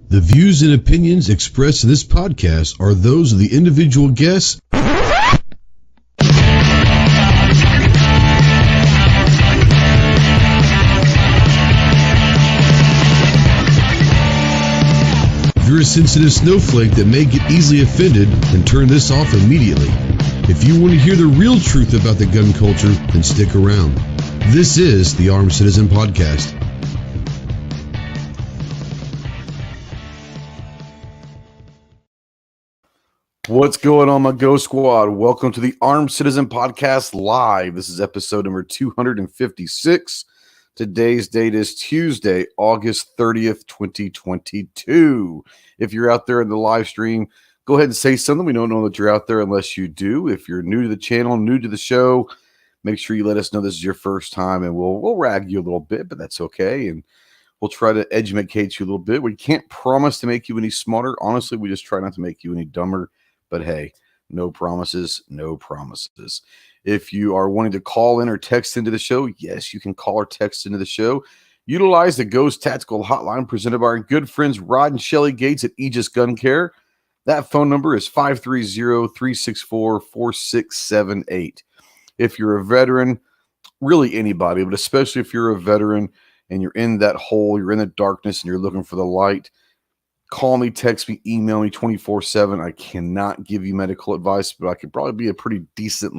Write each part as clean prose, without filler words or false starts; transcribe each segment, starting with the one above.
The views and opinions expressed in this podcast are those of the individual guests. If you're a sensitive snowflake that may get easily offended, then turn this off immediately. If you want to hear the real truth about the gun culture, then stick around. This is the Armed Citizen Podcast. What's going on, my Go Squad? Welcome to the Armed Citizen Podcast Live. This is episode number 256. Today's date is Tuesday, August 30th, 2022. If you're out there in the live stream, go ahead and say something. We don't know that you're out there unless you do. If you're new to the channel, new to the show, make sure you let us know this is your first time, and we'll rag you a little bit, but that's okay. And we'll try to educate you a little bit. We can't promise to make you any smarter. Honestly, we just try not to make you any dumber. But hey, no promises, no promises. If you are wanting to call in or text into the show, yes, you can call or text into the show. Utilize the Ghost Tactical Hotline presented by our good friends Rod and Shelly Gates at Aegis Gun Care. That phone number is 530-364-4678. If you're a veteran, really anybody, but especially if you're a veteran and you're in that hole, you're in the darkness and you're looking for the light, call me, text me, email me 24/7. I cannot give you medical advice, but I could probably be a pretty decent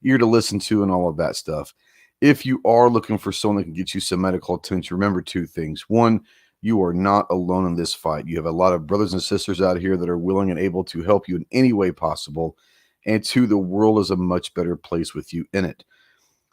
ear to listen to and all of that stuff. If you are looking for someone that can get you some medical attention, remember two things. One, you are not alone in this fight. You have a lot of brothers and sisters out here that are willing and able to help you in any way possible. And two, the world is a much better place with you in it.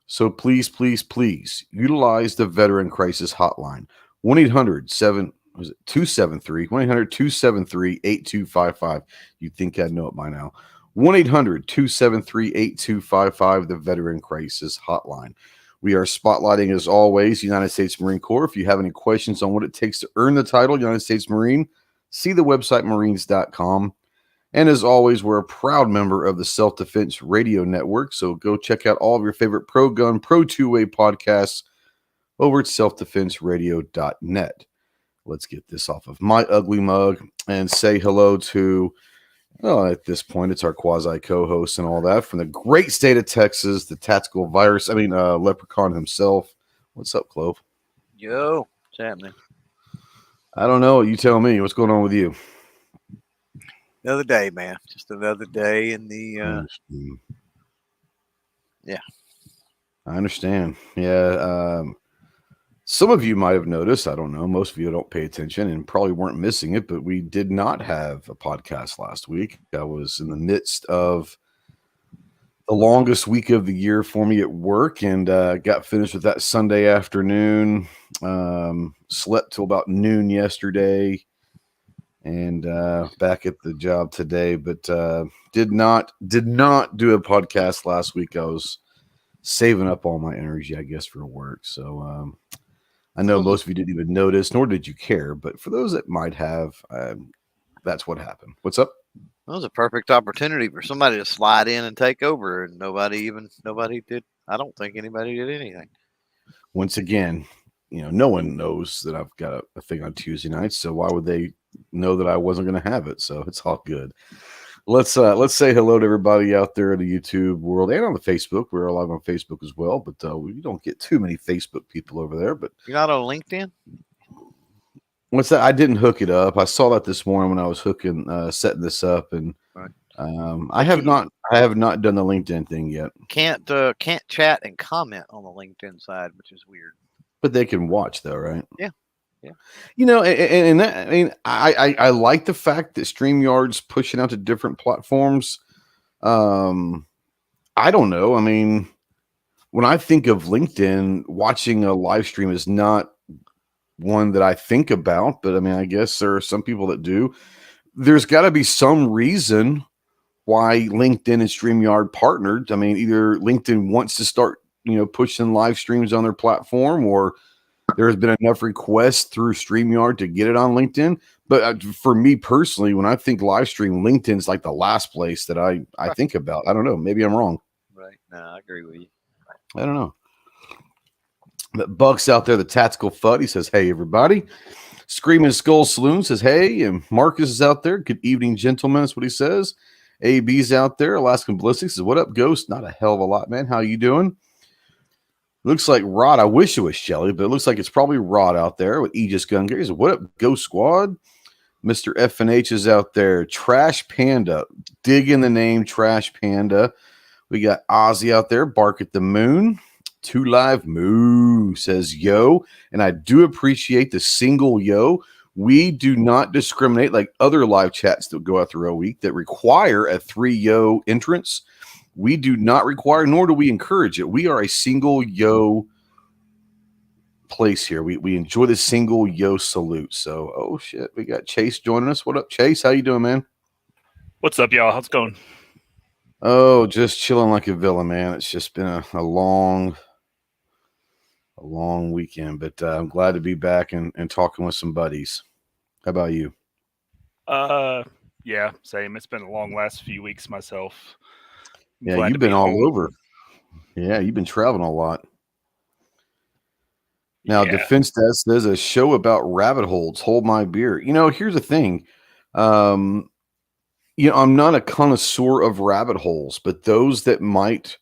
So please, please, please utilize the Veteran Crisis Hotline. 1-800-273-8255. You'd think I'd know it by now. 1-800-273-8255, the Veteran Crisis Hotline. We are spotlighting, as always, United States Marine Corps. If you have any questions on what it takes to earn the title United States Marine, see the website marines.com. And as always, we're a proud member of the Self-Defense Radio Network, so go check out all of your favorite pro-gun, pro-two-way podcasts over at selfdefenseradio.net. Let's get this off of my ugly mug and say hello to, at this point, it's our quasi co-host and all that from the great state of Texas, the tactical leprechaun himself. What's up, Clove? Yo, what's happening? I don't know. You tell me. What's going on with you? Another day, man. Just another day in the, yeah. I understand. Yeah. Some of you might have noticed, I don't know, most of you don't pay attention and probably weren't missing it, but we did not have a podcast last week. I was in the midst of the longest week of the year for me at work and got finished with that Sunday afternoon. Slept till about noon yesterday and back at the job today, but did not do a podcast last week. I was saving up all my energy, I guess, for work. So, I know most of you didn't even notice, nor did you care, but for those that might have, that's what happened. What's up? That was a perfect opportunity for somebody to slide in and take over, and nobody did. I don't think anybody did anything. Once again, no one knows that I've got a thing on Tuesday nights, so why would they know that I wasn't going to have it? So it's all good. Let's say hello to everybody out there in the YouTube world and on the Facebook. We're live on Facebook as well, but we don't get too many Facebook people over there. But you're not on LinkedIn? What's that? I didn't hook it up. I saw that this morning when I was setting this up, and right. I have not done the LinkedIn thing yet. Can't chat and comment on the LinkedIn side, which is weird. But they can watch though, right? Yeah. Yeah. And that, I mean, I like the fact that StreamYard's pushing out to different platforms. I don't know. I mean, when I think of LinkedIn, watching a live stream is not one that I think about, but I mean, I guess there are some people that do. There's got to be some reason why LinkedIn and StreamYard partnered. I mean, either LinkedIn wants to start, pushing live streams on their platform, or there's been enough requests through StreamYard to get it on LinkedIn. But for me personally, when I think live stream, LinkedIn's like the last place that I think about. I don't know. Maybe I'm wrong. Right. No, I agree with you. I don't know. Buck's out there, the Tactical Fud. He says, hey, everybody. Screaming Skull Saloon says, hey. And Marcus is out there. Good evening, gentlemen. That's what he says. AB's out there. Alaskan Ballistics says, what up, Ghost? Not a hell of a lot, man. How you doing? Looks like Rod. I wish it was Shelly, but it looks like it's probably Rod out there with Aegis Gun Gear. He says, what up, Ghost Squad? Mr. FNH is out there. Trash Panda. Dig in the name Trash Panda. We got Ozzy out there. Bark at the Moon. 2 Live Moo says yo. And I do appreciate the single yo. We do not discriminate like other live chats that go out through a week that require a 3 yo entrance. We do not require, nor do we encourage it. We are a single yo place here. We enjoy the single yo salute. So, oh shit, we got Chase joining us. What up, Chase? How you doing, man? What's up, y'all? How's it going? Oh, just chilling like a villain, man. It's just been a long weekend, but I'm glad to be back and talking with some buddies. How about you? Yeah, same. It's been a long last few weeks myself. Yeah, you've been all over. Yeah, you've been traveling a lot. Now, yeah. Defense Desk says a show about rabbit holes. Hold my beer. Here's the thing. I'm not a connoisseur of rabbit holes, but those that might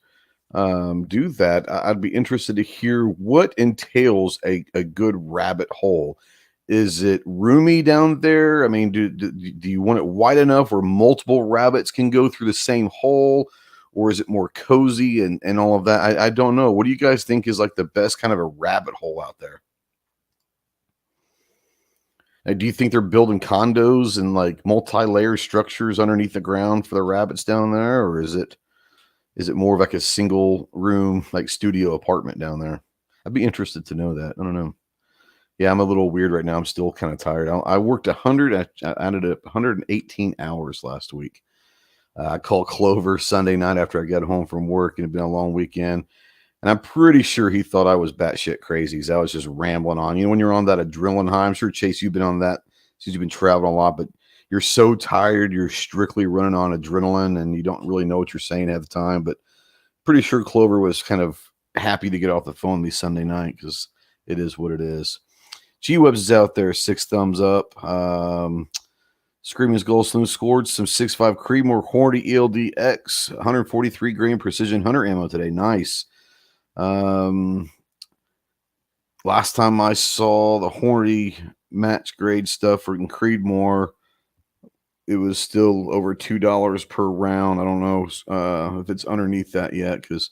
do that, I'd be interested to hear what entails a good rabbit hole. Is it roomy down there? I mean, do you want it wide enough where multiple rabbits can go through the same hole? Or is it more cozy and all of that? I don't know. What do you guys think is like the best kind of a rabbit hole out there? Do you think they're building condos and like multi-layer structures underneath the ground for the rabbits down there? Or is it more of like a single room, like studio apartment down there? I'd be interested to know that. I don't know. Yeah, I'm a little weird right now. I'm still kind of tired. I worked 100. I ended up 118 hours last week. I called Clover Sunday night after I got home from work, and it'd been a long weekend. And I'm pretty sure he thought I was batshit crazy because I was just rambling on. When you're on that adrenaline high, I'm sure, Chase, you've been on that since you've been traveling a lot, but you're so tired, you're strictly running on adrenaline, and you don't really know what you're saying at the time. But pretty sure Clover was kind of happy to get off the phone this Sunday night because it is what it is. G-Webs is out there, 6 thumbs up. Screaming's Gold Saloon scored some 6.5 Creedmoor Hornady ELDX, 143 grain precision hunter ammo today. Nice. Last time I saw the Hornady match grade stuff for Creedmoor, it was still over $2 per round. I don't know if it's underneath that yet because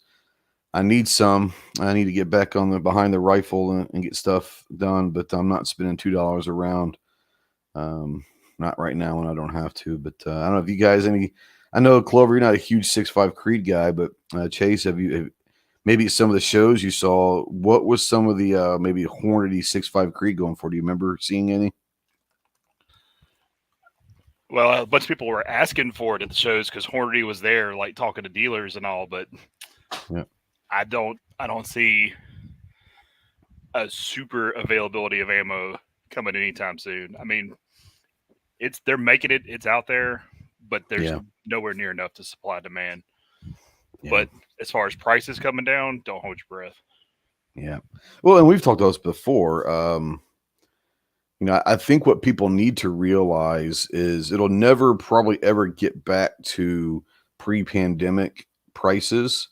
I need some. I need to get back on the behind the rifle and get stuff done, but I'm not spending $2 a round. Not right now when I don't have to, but I don't know if you guys I know, Clover, you're not a huge 6.5 Creed guy, but Chase, have maybe some of the shows you saw, what was some of the maybe Hornady 6.5 Creed going for? Do you remember seeing any? Well, a bunch of people were asking for it at the shows because Hornady was there, like talking to dealers and all, but yeah. I don't see a super availability of ammo coming anytime soon. I mean, they're making it, it's out there, but there's nowhere near enough to supply demand. Yeah. But as far as prices coming down, don't hold your breath. Yeah. Well, and we've talked about this before. I think what people need to realize is it'll never probably ever get back to pre-pandemic prices.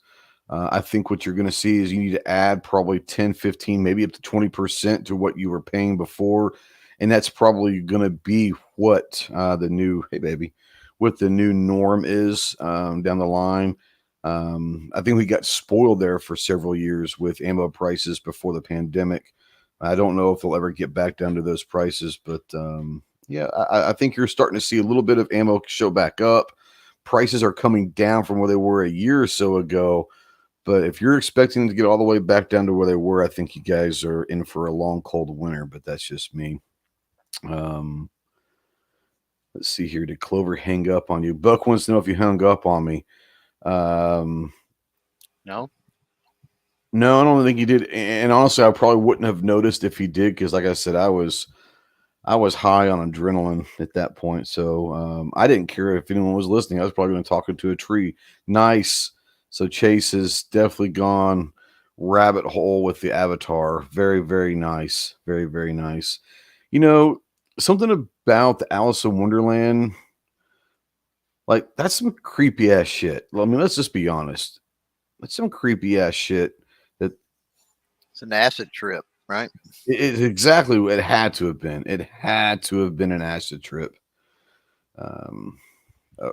I think what you're going to see is you need to add probably 10, 15, maybe up to 20% to what you were paying before. And that's probably going to be what the new norm is down the line. I think we got spoiled there for several years with ammo prices before the pandemic. I don't know if they'll ever get back down to those prices, but I think you're starting to see a little bit of ammo show back up. Prices are coming down from where they were a year or so ago. But if you're expecting to get all the way back down to where they were, I think you guys are in for a long, cold winter, but that's just me. Let's see here. Did Clover hang up on you? Buck wants to know if you hung up on me. No, I don't think he did. And honestly, I probably wouldn't have noticed if he did, because like I said, I was high on adrenaline at that point. So I didn't care if anyone was listening. I was probably going to talk into a tree. Nice. So Chase is definitely gone rabbit hole with the avatar. Very, very nice. Very, very nice. Something about the Alice in Wonderland, like that's some creepy ass shit. I mean, let's just be honest. That's some creepy ass shit. That It's an acid trip, right? it exactly what it had to have been. It had to have been an acid trip.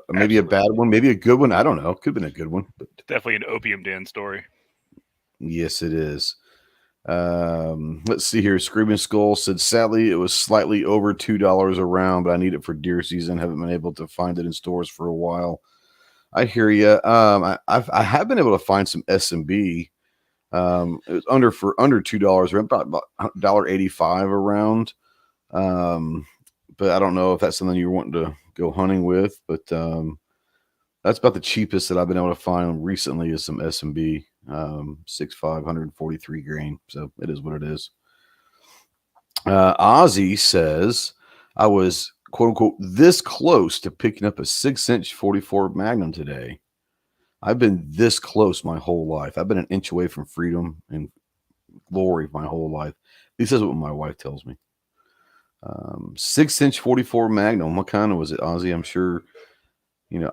Maybe a bad one, maybe a good one. I don't know. Could have been a good one, but Definitely an opium den story. yes, it is. Let's see here. Screaming Skull said, sadly, it was slightly over $2 a round, but I need it for deer season. Haven't been able to find it in stores for a while. I hear you. I have been able to find some S&B. It was under $2 around, about $1.85 a round. But I don't know if that's something you're wanting to go hunting with, but that's about the cheapest that I've been able to find recently is some S&B. 6.5, 143 grain. So it is what it is. Ozzy says, I was quote unquote this close to picking up a 6-inch 44 Magnum today. I've been this close my whole life. I've been an inch away from freedom and glory my whole life. At least that's what my wife tells me. 6-inch 44 Magnum. What kind was it, Ozzy? I'm sure,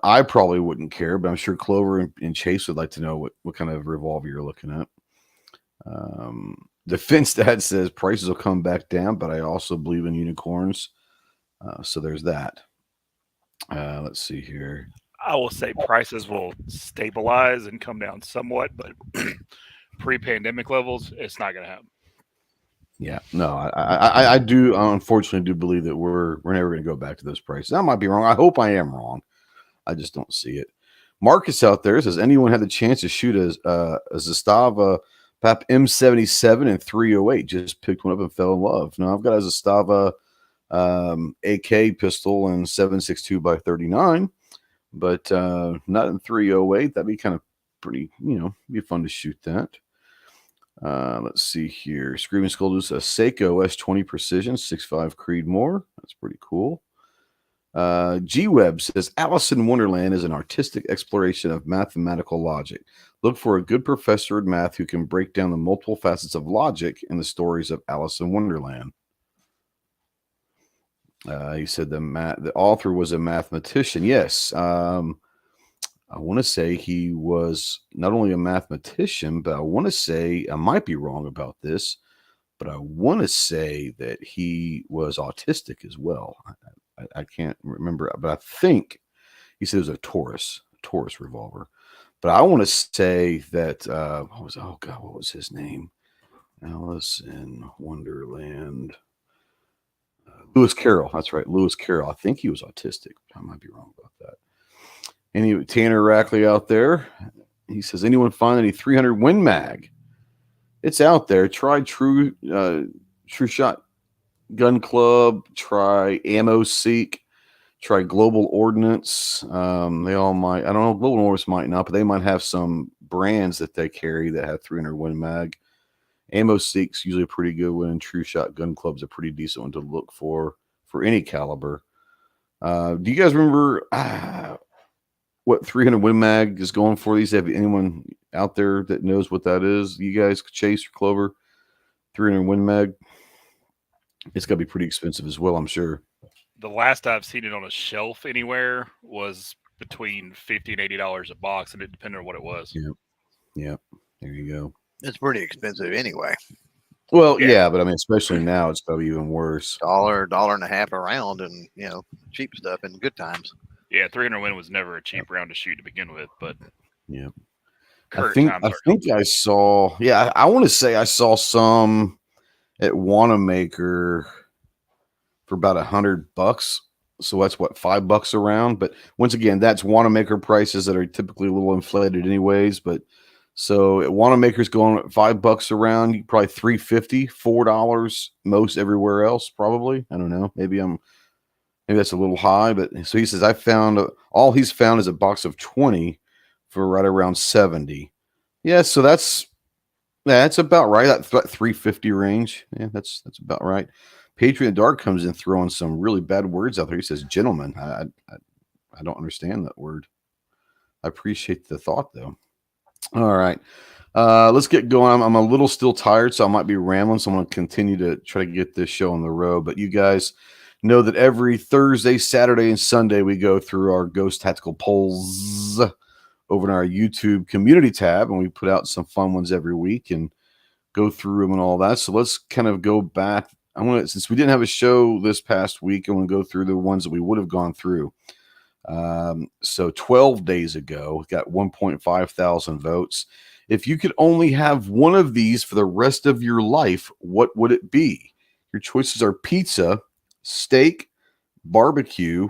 I probably wouldn't care, but I'm sure Clover and Chase would like to know what kind of revolver you're looking at. The Fence Dad says prices will come back down, but I also believe in unicorns. So there's that. Let's see here. I will say prices will stabilize and come down somewhat, but pre-pandemic levels, it's not going to happen. Yeah, no, I do unfortunately do believe that we're never going to go back to those prices. I might be wrong. I hope I am wrong. I just don't see it. Marcus out there says, anyone had the chance to shoot a Zastava PAP M77 and 308? Just picked one up and fell in love. No, I've got a Zastava AK pistol and 7.62 by 39, but not in 308. That'd be kind of pretty, be fun to shoot that. Let's see here. Screaming Skull does a Seiko S20 Precision 6.5 Creedmoor. That's pretty cool. G-Web says, Alice in Wonderland is an artistic exploration of mathematical logic. Look for a good professor in math who can break down the multiple facets of logic in the stories of Alice in Wonderland. He said the author was a mathematician. Yes. I want to say he was not only a mathematician, but I want to say, I might be wrong about this, but I want to say that he was autistic as well. I can't remember, but I think he said it was a Taurus revolver. But I want to say that, what was his name? Alice in Wonderland. Lewis Carroll. That's right. Lewis Carroll. I think he was autistic. I might be wrong about that. Anyway, Tanner Rackley out there. He says, anyone find any 300 Win Mag? It's out there. Try True Shot Gun Club. Try Ammo Seek. Try Global Ordnance. They all might. I don't know. Global Ordnance might not, but they might have some brands that they carry that have 300 Win Mag. Ammo Seek's usually a pretty good one. True Shot Gun Club's a pretty decent one to look for any caliber. Do you guys remember what 300 Win Mag is going for these? Have anyone out there that knows what that is? You guys, Chase or Clover, 300 Win Mag? It's got to be pretty expensive as well, I'm sure. The last I've seen it on a shelf anywhere was between $50 and $80 a box, and it depended on what it was. Yeah. There you go. It's pretty expensive anyway. Well, yeah, but I mean, especially now, it's probably even worse. $1.50 a round, and cheap stuff in good times. Yeah, 300 Win was never a cheap round to shoot to begin with, but yeah, I think I saw. Yeah, I want to say I saw some at Wanamaker for about $100. So that's what, $5 a round. But once again, that's Wanamaker prices that are typically a little inflated, anyways. But so at Wanamaker's going at $5 a round, you probably $3.50, $4 most everywhere else. Probably, I don't know. Maybe that's a little high. But so he says all he's found is a box of 20 for right around 70. Yeah, so that's about right. That $3.50 range. Yeah, that's about right. Patriot Dark comes in throwing some really bad words out there. He says, "Gentlemen." I don't understand that word. I appreciate the thought though. All right. Let's get going. I'm a little still tired, so I might be rambling. So I'm going to continue to try to get this show on the road. But you guys know that every Thursday, Saturday, and Sunday we go through our Ghost Tactical polls over in our YouTube community tab, and we put out some fun ones every week and go through them and all that. So let's kind of go back. Since we didn't have a show this past week, I want to go through the ones that we would have gone through. So 12 days ago, got 1.5 thousand votes. If you could only have one of these for the rest of your life, what would it be? Your choices are pizza, steak, barbecue,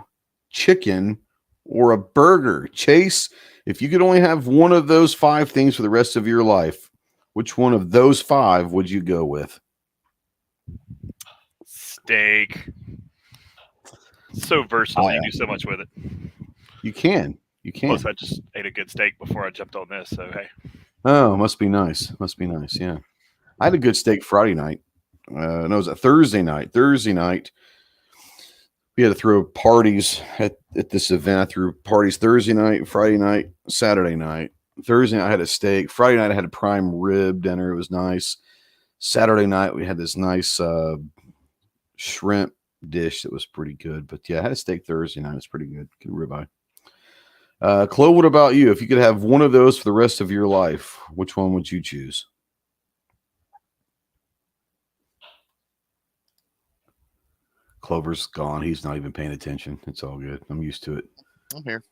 chicken, or a burger. Chase, if you could only have one of those 5 things for the rest of your life, which one of those 5 would you go with? Steak. So versatile. You do so much with it. You can. Plus, I just ate a good steak before I jumped on this. So, hey. Oh, must be nice. Yeah. I had a good steak Friday night. No, it was a Thursday night. Thursday night, we had to throw parties at this event. I threw parties Thursday night, Friday night, Saturday night. Thursday night, I had a steak. Friday night, I had a prime rib dinner. It was nice. Saturday night, we had this nice shrimp dish that was pretty good. But yeah, I had a steak Thursday night. It's pretty good. Good ribeye. Chloe, what about you? If you could have one of those for the rest of your life, which one would you choose? Clover's gone. He's not even paying attention. It's all good. I'm used to it. I'm here.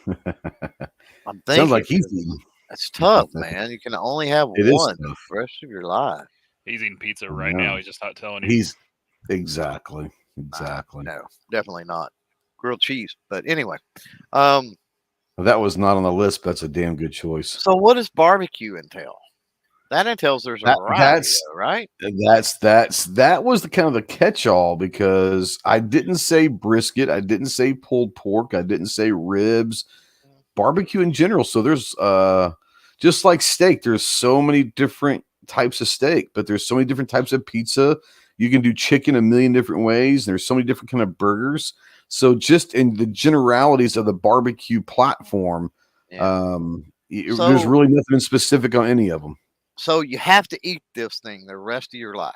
I'm thinking. Sounds like he's eating. That's tough, man. You can only have one the rest of your life. He's eating pizza right now. He's just not telling you. He's exactly. No, definitely not. Grilled cheese. But anyway, that was not on the list, but that's a damn good choice. So what does barbecue entail? That entails there's a variety, right? That was the kind of the catch-all, because I didn't say brisket, I didn't say pulled pork, I didn't say ribs, barbecue in general. So there's just like steak, there's so many different types of steak, but there's so many different types of pizza. You can do chicken a million different ways. There's so many different kind of burgers. So just in the generalities of the barbecue platform, there's really nothing specific on any of them. So you have to eat this thing the rest of your life.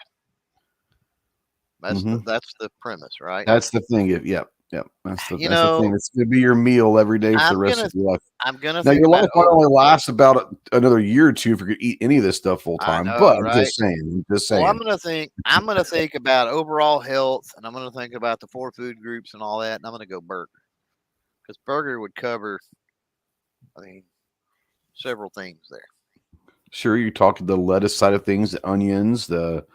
That's the premise, right? That's the thing. Yep. That's the thing. It's going to be your meal every day for the rest of your life. I'm gonna. Now your life might only last about another year or two if you could eat any of this stuff full time. But right? I'm just saying. Well, I'm gonna think about overall health, and I'm gonna think about the 4 food groups and all that, and I'm gonna go burger, because burger would cover, several things there. Sure, you're talking the lettuce side of things, the onions, the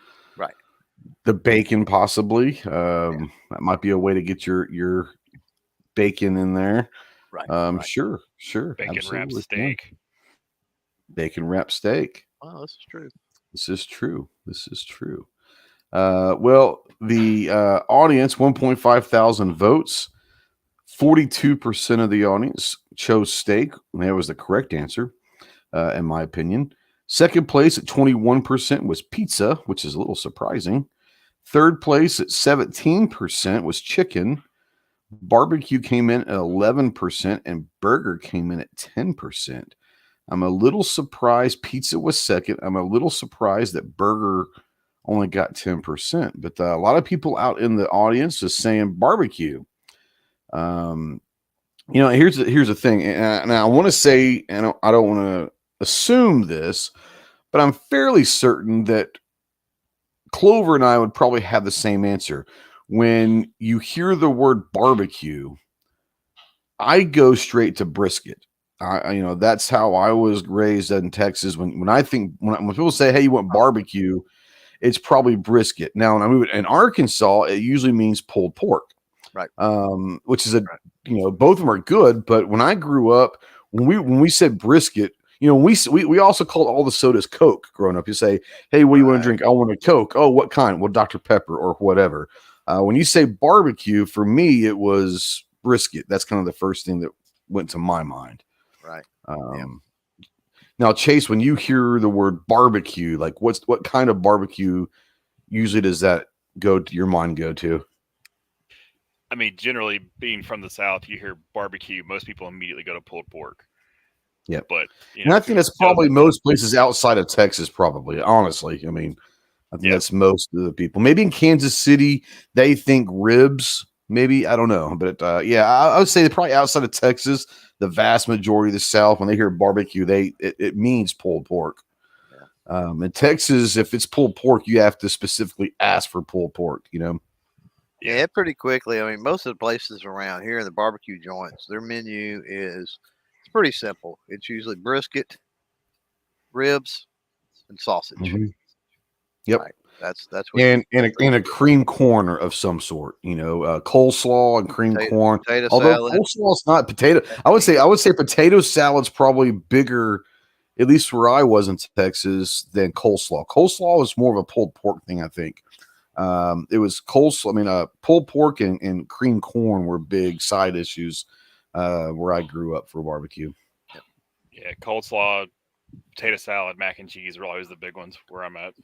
bacon, possibly. That might be a way to get your bacon in there. Right. Sure. Bacon wrapped steak. Bacon wrapped steak. Oh, this is true. Well, the audience, 1.5 thousand votes. 42% of the audience chose steak. And that was the correct answer, in my opinion. Second place at 21% was pizza, which is a little surprising. Third place at 17% was chicken. Barbecue came in at 11%, and burger came in at 10%. I'm a little surprised pizza was second. I'm a little surprised that burger only got 10%. But a lot of people out in the audience is saying barbecue. Here's the thing, and I want to say, and I don't want to assume this, but I'm fairly certain that Clover and I would probably have the same answer. When you hear the word barbecue, I go straight to brisket. That's how I was raised in Texas. When people say, "Hey, you want barbecue," it's probably brisket. Now, when I moved in Arkansas, it usually means pulled pork, right? Which is both of them are good. But when I grew up, when we said brisket, we also called all the sodas Coke growing up. You say, "Hey, what do you want to drink?" "I want a Coke." "Oh, what kind?" "Well, Dr. Pepper," or whatever. When you say barbecue, for me, it was brisket. That's kind of the first thing that went to my mind. Right. Now, Chase, when you hear the word barbecue, like what kind of barbecue usually does that your mind go to? Generally, being from the South, you hear barbecue, most people immediately go to pulled pork. Yep. But and I think that's probably most places outside of Texas. Probably, honestly, I mean, I think that's most of the people. Maybe in Kansas City, they think ribs. Maybe, I don't know, but I would say probably outside of Texas, the vast majority of the South, when they hear barbecue, it means pulled pork. Yeah. In Texas, if it's pulled pork, you have to specifically ask for pulled pork. Yeah, pretty quickly. I mean, most of the places around here, the barbecue joints, their menu it's pretty simple. It's usually brisket, ribs, and sausage. Mm-hmm. Yep. Right. That's what and a cream corn of some sort, coleslaw and cream corn. Potato Although salad. coleslaw is not potato, I would say potato salad's probably bigger, at least where I was in Texas, than coleslaw. Coleslaw was more of a pulled pork thing, I think. It was coleslaw. I mean, pulled pork and cream corn were big side issues where I grew up for barbecue. Yeah, coleslaw, potato salad, mac and cheese were always the big ones where I'm at.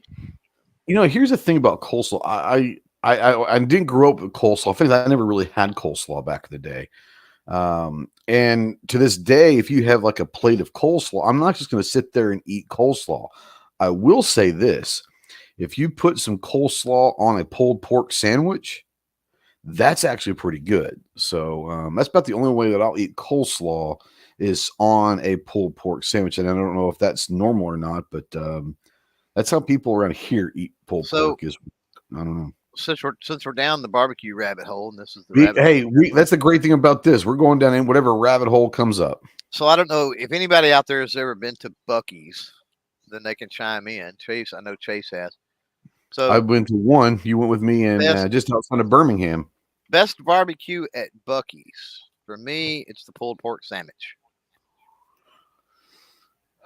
Here's the thing about coleslaw. I didn't grow up with coleslaw. In fact, I never really had coleslaw back in the day. And to this day, if you have like a plate of coleslaw, I'm not just going to sit there and eat coleslaw. I will say this. If you put some coleslaw on a pulled pork sandwich, that's actually pretty good. So that's about the only way that I'll eat coleslaw is on a pulled pork sandwich. And I don't know if that's normal or not, but that's how people around here eat pulled pork. I don't know. Since we're down the barbecue rabbit hole, and this is the that's the great thing about this. We're going down in whatever rabbit hole comes up. So I don't know if anybody out there has ever been to Buc-ee's, then they can chime in. Chase, I know Chase has. So I went to one. You went with me, and just outside of Birmingham. Best barbecue at Buc-ee's for me, it's the pulled pork sandwich.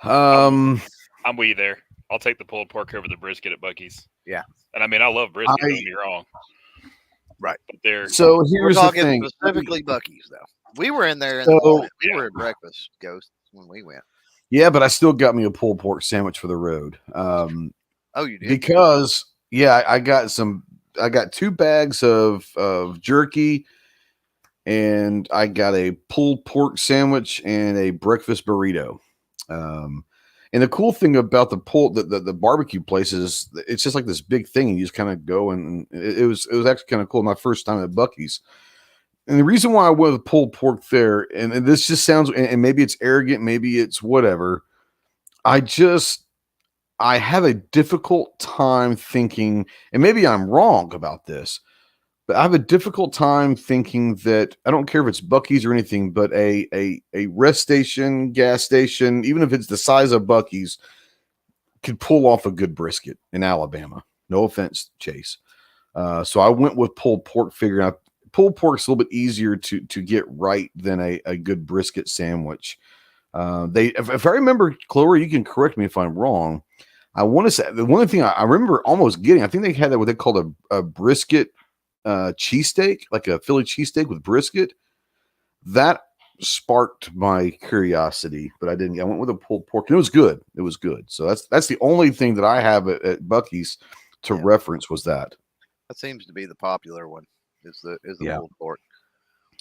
I'm with you there. I'll take the pulled pork over the brisket at Buc-ee's. Yeah. And I mean, I love brisket, don't get me wrong. Right. But so here's the thing. Specifically Buc-ee's, though. We were in there in the morning. We were at breakfast, Ghost, when we went. Yeah, but I still got me a pulled pork sandwich for the road. Oh, you did? Because, I got 2 bags of jerky, and I got a pulled pork sandwich and a breakfast burrito. And the cool thing about the barbecue place is it's just like this big thing, and you just kind of go, and it was actually kind of cool. My first time at Buc-ee's, and the reason why I went with pulled pork there, and this just sounds, and maybe it's arrogant, maybe it's whatever. I have a difficult time thinking, and maybe I'm wrong about this, but I have a difficult time thinking that I don't care if it's Buc-ee's or anything, but a rest station, gas station, even if it's the size of Buc-ee's, could pull off a good brisket in Alabama. No offense, Chase. So I went with pulled pork, figuring out pulled pork's a little bit easier to get right than a good brisket sandwich. If I remember, Chloe, you can correct me if I'm wrong. I want to say the one thing I remember almost getting, I think they had what they called a brisket cheesesteak, like a Philly cheesesteak with brisket. That sparked my curiosity, but I didn't. I went with a pulled pork, and it was good. It was good. So that's the only thing that I have at Buc-ee's to reference was that. That seems to be the popular one. Is the pulled pork?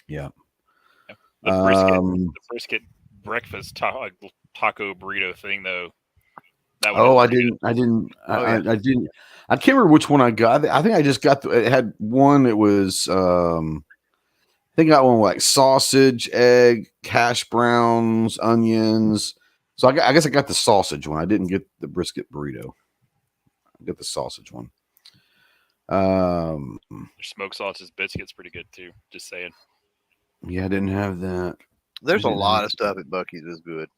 Yeah. The brisket breakfast taco burrito thing, though. I didn't. I can't remember which one I got. I think I just got it had one. It was I think I got one like sausage, egg, hash browns, onions. So I guess I got the sausage one. I didn't get the brisket burrito. I got the sausage one. Their smoked sausage biscuit's pretty good too. Just saying. Yeah, I didn't have that. There's a lot of stuff at Buc-ee's that's good.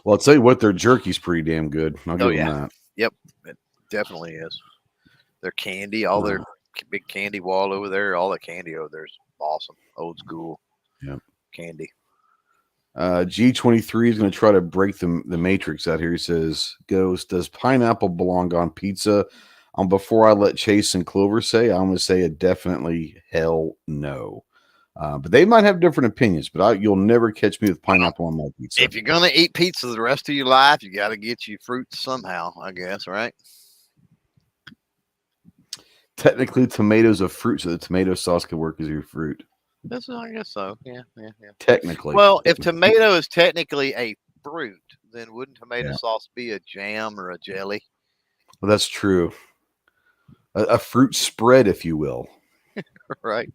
Well, I'll tell you what, their jerky's pretty damn good. I'll give them that. Yep, it definitely is. Their candy, all their big candy wall over there, all the candy over there is awesome. Old school candy. G23 is going to try to break the matrix out here. He says, Ghost, does pineapple belong on pizza? Before I let Chase and Clover say, I'm going to say a definitely hell no. But they might have different opinions, but you'll never catch me with pineapple on my pizza. If you're going to eat pizza the rest of your life, you got to get you fruits somehow, I guess, right? Technically, tomatoes are fruit, so the tomato sauce could work as your fruit. I guess so. Yeah. Technically. Well, if tomato is technically a fruit, then wouldn't tomato Yeah. sauce be a jam or a jelly? Well, that's true. A fruit spread, if you will. Right.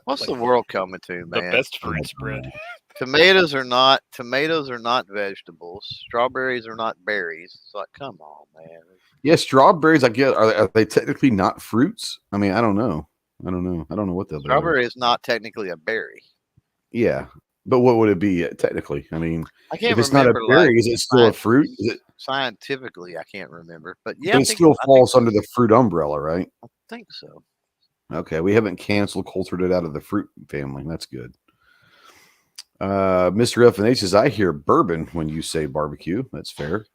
What's Like the world coming to, the man? best fruit spread. Tomatoes are not vegetables. Strawberries are not berries. It's like, come on, man. Yeah, strawberries, I get. Are they technically not fruits? I mean, I don't know. I don't know what the other are. Strawberry is not technically a berry. Yeah, but what would it be technically? I mean, I can't if it's not a remember. berry, Like, is it still a fruit? Is it, scientifically, I can't remember. But yeah, but I it think still I falls under the fruit umbrella, right? think so. Okay, we haven't cultured it out of the fruit family. That's good. Mr. FNH says, I hear bourbon when you say barbecue. That's fair.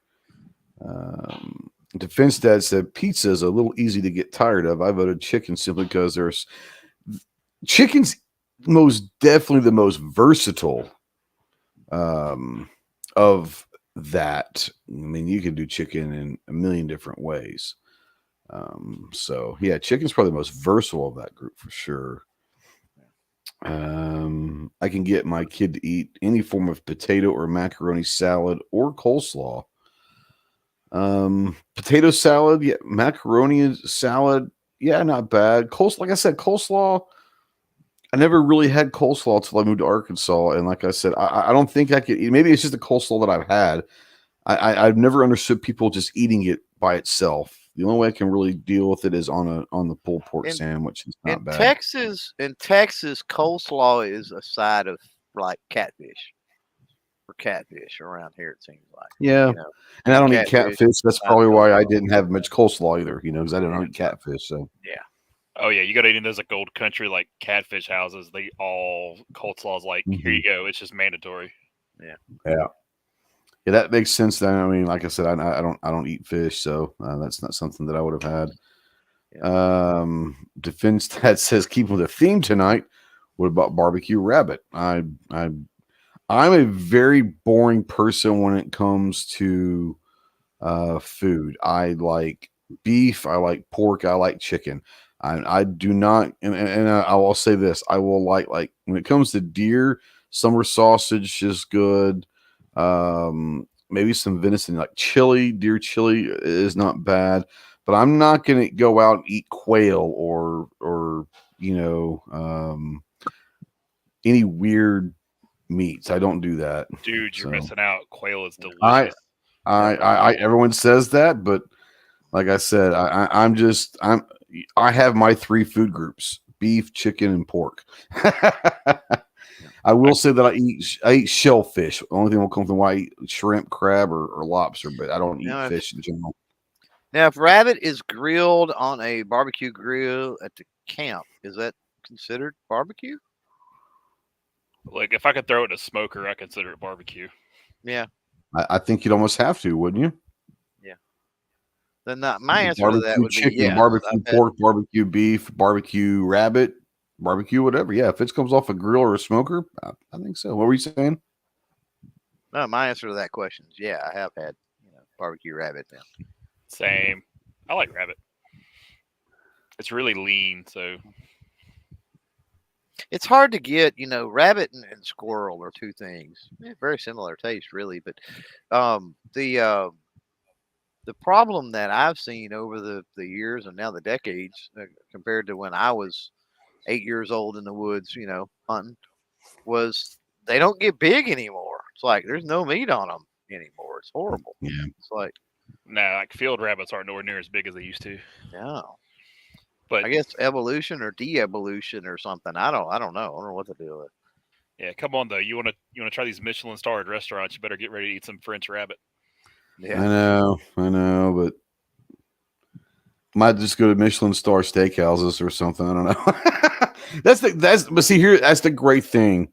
Defense Dad said, pizza is a little easy to get tired of. I voted chicken simply because there's chicken's most definitely the most versatile of that. I mean, you can do chicken in a million different ways. So yeah, chicken's probably the most versatile of that group for sure. I can get my kid to eat any form of potato or macaroni salad or coleslaw. Potato salad, yeah, macaroni salad, yeah, not bad. Coleslaw, like I said, coleslaw. I never really had coleslaw until I moved to Arkansas, and like I said, I don't think I could eat. Maybe it's just the coleslaw that I've had. I've never understood people just eating it by itself. The only way I can really deal with it is on the pulled pork sandwich. It's not bad. In Texas, coleslaw is a side of like catfish. For catfish around here, it seems like. Yeah, You know, and I don't eat catfish. That's probably why I didn't have much coleslaw either. Because I didn't eat catfish. So yeah. Oh yeah, you got to eat in those like old country like catfish houses. They all coleslaw's like here you go. It's just mandatory. Yeah, that makes sense. Then I mean, like I said, I don't eat fish, so that's not something that I would have had. Yeah. Defense Dad says, keep with the theme tonight. What about barbecue rabbit? I'm a very boring person when it comes to food. I like beef, I like pork, I like chicken. I do not, and I will say this: I will like when it comes to deer, summer sausage is good. Maybe some venison, like chili, deer chili is not bad. But I'm not going to go out and eat quail or any weird meats. I don't do that. Dude, you're missing out. Quail is delicious. Everyone says that, but like I said, I have my 3 food groups: beef, chicken, and pork. I will say that I eat shellfish. The only thing will come from why I eat shrimp, crab, or lobster, but I don't eat fish in general. Now, if rabbit is grilled on a barbecue grill at the camp, is that considered barbecue? Like if I could throw it in a smoker, I consider it barbecue. Yeah. I think you'd almost have to, wouldn't you? Yeah. Then my answer to that would chicken, be barbecue pork, barbecue beef, barbecue rabbit, barbecue whatever. Yeah, if it comes off a grill or a smoker, I think so. What were you saying? No, my answer to that question is I have had barbecue rabbit now. Same. I like rabbit. It's really lean, so it's hard to get. Rabbit and squirrel are two things. Very similar taste, really, but the problem that I've seen over the years and now the decades, compared to when I was 8 years old in the woods, hunting, was they don't get big anymore. It's like there's no meat on them anymore. It's horrible. Yeah. It's like like field rabbits aren't nowhere near as big as they used to. no. But I guess evolution or de-evolution or something. I don't know. I don't know what to do with it. Yeah, come on though. You want to try these Michelin starred restaurants? You better get ready to eat some French rabbit. Yeah, I know, but might just go to Michelin star steakhouses or something. I don't know. But see here, that's the great thing.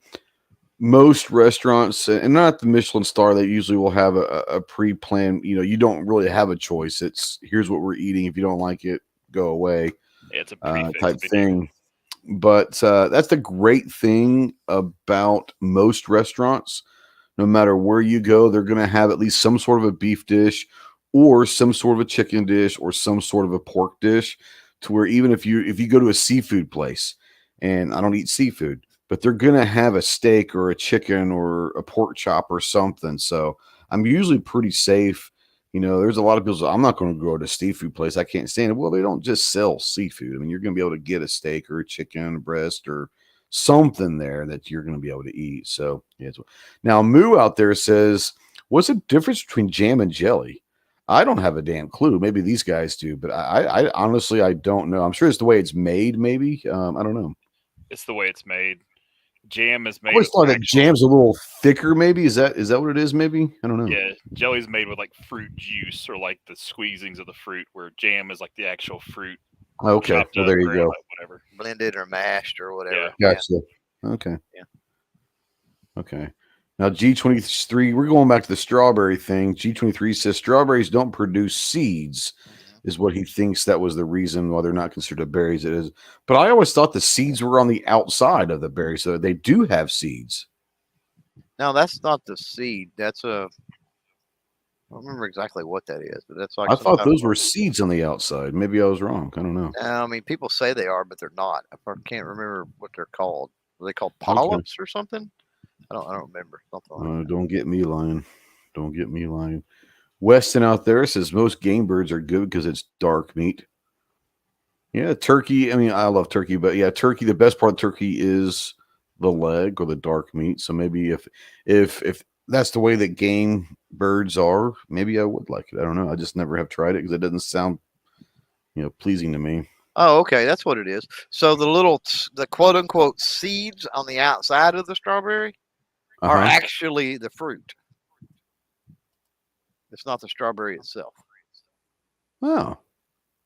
Most restaurants, and not the Michelin star, they usually will have a pre-planned. You don't really have a choice. It's here's what we're eating. If you don't like it, go away. It's a prefix type thing. But that's the great thing about most restaurants. No matter where you go, they're going to have at least some sort of a beef dish or some sort of a chicken dish or some sort of a pork dish. to where even if you go to a seafood place, and I don't eat seafood, but they're gonna have a steak or a chicken or a pork chop or something. So I'm usually pretty safe. There's a lot of people say, I'm not going to go to a seafood place. I can't stand it. Well, they don't just sell seafood. I mean, you're going to be able to get a steak or a chicken breast or something there that you're going to be able to eat. So, yeah. Now, Moo out there says, what's the difference between jam and jelly? I don't have a damn clue. Maybe these guys do, but I honestly, I don't know. I'm sure it's the way it's made, maybe. I don't know. It's the way it's made. Jam is made. I always thought that jam's a little thicker. Maybe is that what it is? Maybe I don't know. Yeah, jelly's made with like fruit juice or like the squeezings of the fruit, where jam is like the actual fruit. Okay, well there you go. Like whatever, blended or mashed or whatever. Yeah. Gotcha. Yeah. Okay. Yeah. Okay. Now G23, we're going back to the strawberry thing. G23 says strawberries don't produce seeds. Is what he thinks that was the reason why they're not considered berries. It is, but I always thought the seeds were on the outside of the berry, so they do have seeds. No, that's not the seed. That's I don't remember exactly what that is, but that's like I thought those were seeds on the outside. Maybe I was wrong. I don't know. I mean, people say they are, but they're not. I can't remember what they're called. Are they called polyps or something? I don't remember. Something like don't get me lying. Don't get me lying. Weston out there says most game birds are good because it's dark meat. Yeah, turkey. I mean, I love turkey, but yeah, turkey. The best part of turkey is the leg or the dark meat. So maybe if that's the way that game birds are, maybe I would like it. I don't know. I just never have tried it because it doesn't sound, pleasing to me. Oh, okay, that's what it is. So the quote unquote seeds on the outside of the strawberry are actually the fruit. It's not the strawberry itself. Oh,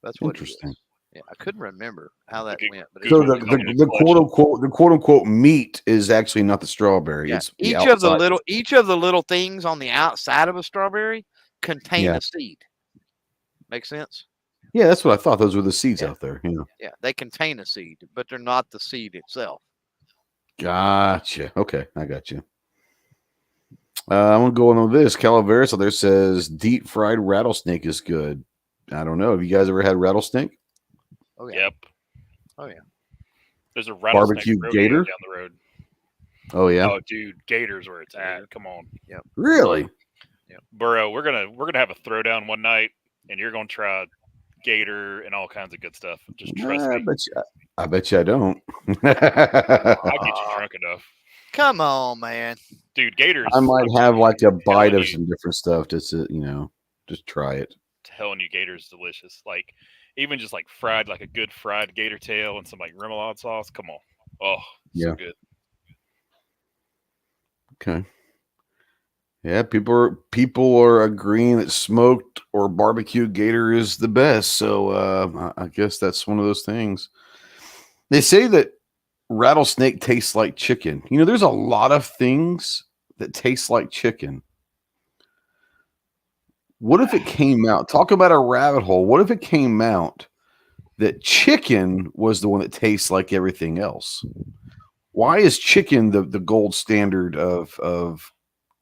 that's what interesting. It is. Yeah, I couldn't remember how that went. But so the quote unquote meat is actually not the strawberry. Yeah. It's each of the little things on the outside of a strawberry contain a seed. Make sense? Yeah, that's what I thought. Those were the seeds out there. Yeah, they contain a seed, but they're not the seed itself. Gotcha. Okay, I got you. I'm gonna go on this. Calaveras out there says deep fried rattlesnake is good. I don't know. Have you guys ever had rattlesnake? Oh yeah. Yep. Oh yeah. There's a rattlesnake barbecue gator down the road. Oh yeah. Oh dude, Gator's where it's at. Come on. Yep. Really? Yep. Burrow, we're gonna have a throwdown one night, and you're gonna try gator and all kinds of good stuff. Just trust me. I bet you I don't. I'll get you drunk enough. Come on, man. Dude, gators. I might have like a bite of some different stuff just to, just try it. Telling you, gator's delicious. Like even just like fried, like a good fried gator tail and some like remoulade sauce. Come on. Oh, so good. Okay. Yeah, people are agreeing that smoked or barbecued gator is the best. So I guess that's one of those things. They say that rattlesnake tastes like chicken. There's a lot of things that taste like chicken. What if it came out? Talk about a rabbit hole. What if it came out that chicken was the one that tastes like everything else? Why is chicken the gold standard of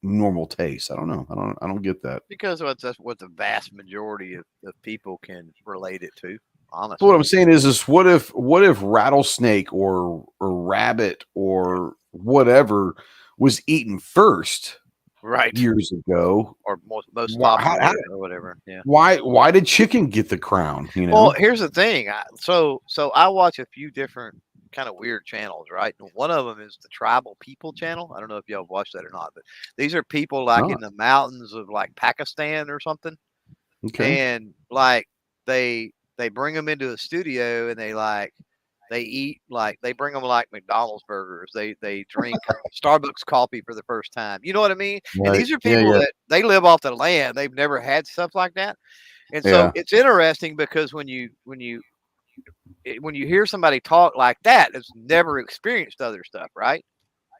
normal taste? I don't know. I don't get that. Because that's what the vast majority of people can relate it to. Honestly. What I'm saying is what if rattlesnake or rabbit or whatever was eaten first, right, years ago, or most popular or whatever? Yeah. Why did chicken get the crown? Well, here's the thing. So I watch a few different kind of weird channels, right? And one of them is the Tribal People channel. I don't know if y'all watched that or not, but these are people like in the mountains of like Pakistan or something. Okay. And like they bring them into a studio and they eat like they bring them like McDonald's burgers. They drink Starbucks coffee for the first time. You know what I mean? Right. And these are people that they live off the land. They've never had stuff like that. And so it's interesting because when you hear somebody talk like that, it's never experienced other stuff, right?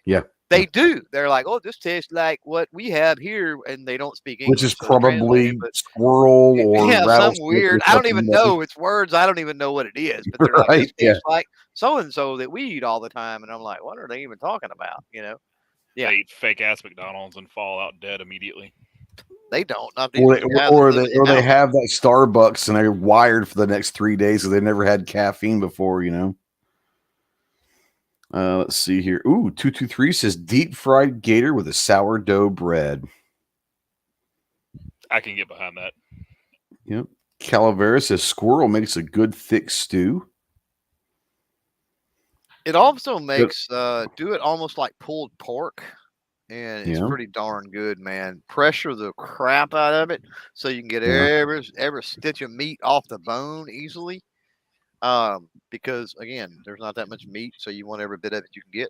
Yeah. They do. They're like, oh, this tastes like what we have here, and they don't speak English. Which is probably squirrel or some weird. I don't even know. It's words. I don't even know what it is. But they're like, it's like so and so that we eat all the time, and I'm like, what are they even talking about? They eat fake ass McDonald's and fall out dead immediately. They don't. Not Or these they, guys or that live they, in or they houses. have that Starbucks and they're wired for the next 3 days because they never had caffeine before, you know. Let's see here. Ooh, 223 says deep fried gator with a sourdough bread. I can get behind that. Yep. Calavera says squirrel makes a good thick stew. It also makes do it almost like pulled pork, and it's Yeah. pretty darn good, man. Pressure the crap out of it so you can get Yeah. every stitch of meat off the bone easily. Because again, there's not that much meat, so you want every bit of it you can get.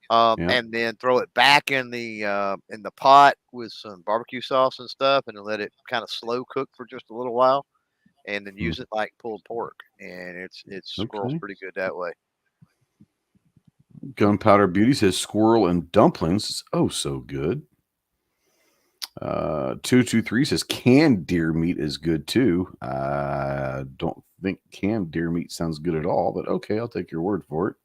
Yeah. And then throw it back in the pot with some barbecue sauce and stuff, and then let it kind of slow cook for just a little while, and then use it like pulled pork. And it's squirrel's Okay. pretty good that way. Gunpowder Beauty says squirrel and dumplings is oh so good. 223 says canned deer meat is good too. I don't think canned deer meat sounds good at all, but okay, I'll take your word for it.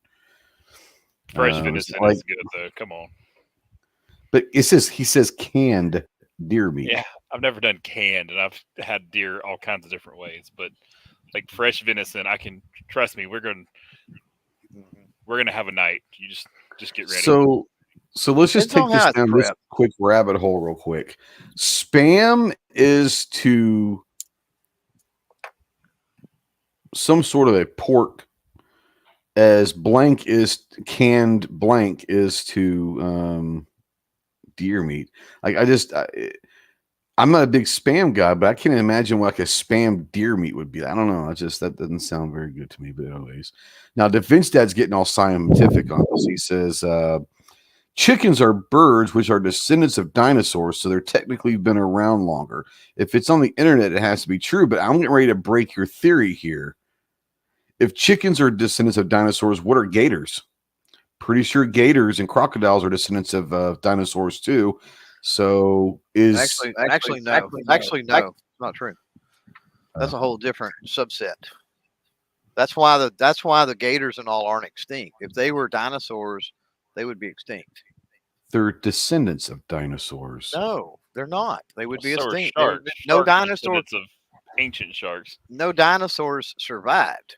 Fresh venison like- is good though. Come on. But he says canned deer meat. Yeah, I've never done canned, and I've had deer all kinds of different ways. But like fresh venison, I can trust me. We're gonna have a night. You just get ready. So let's just Depends take on this how it's down this prepped. quick rabbit hole real quick. Spam is to some sort of a pork as blank is canned blank is to deer meat. Like I'm not a big spam guy, but I can't imagine what like a spam deer meat would be. I don't know. That doesn't sound very good to me. But anyways, now Da Vinci Dad's getting all scientific on this. He says chickens are birds which are descendants of dinosaurs, so they're technically been around longer. If it's on the internet, it has to be true. But I'm getting ready to break your theory here. If chickens are descendants of dinosaurs, what are gators? Pretty sure gators and crocodiles are descendants of dinosaurs too. So Actually no. It's not true. That's a whole different subset. That's why the gators and all aren't extinct. If they were dinosaurs, they would be extinct. they're descendants of dinosaurs. No, they're not. They would be So are extinct. sharks. No Sharks are dinosaur. descendants of ancient sharks. No dinosaurs survived.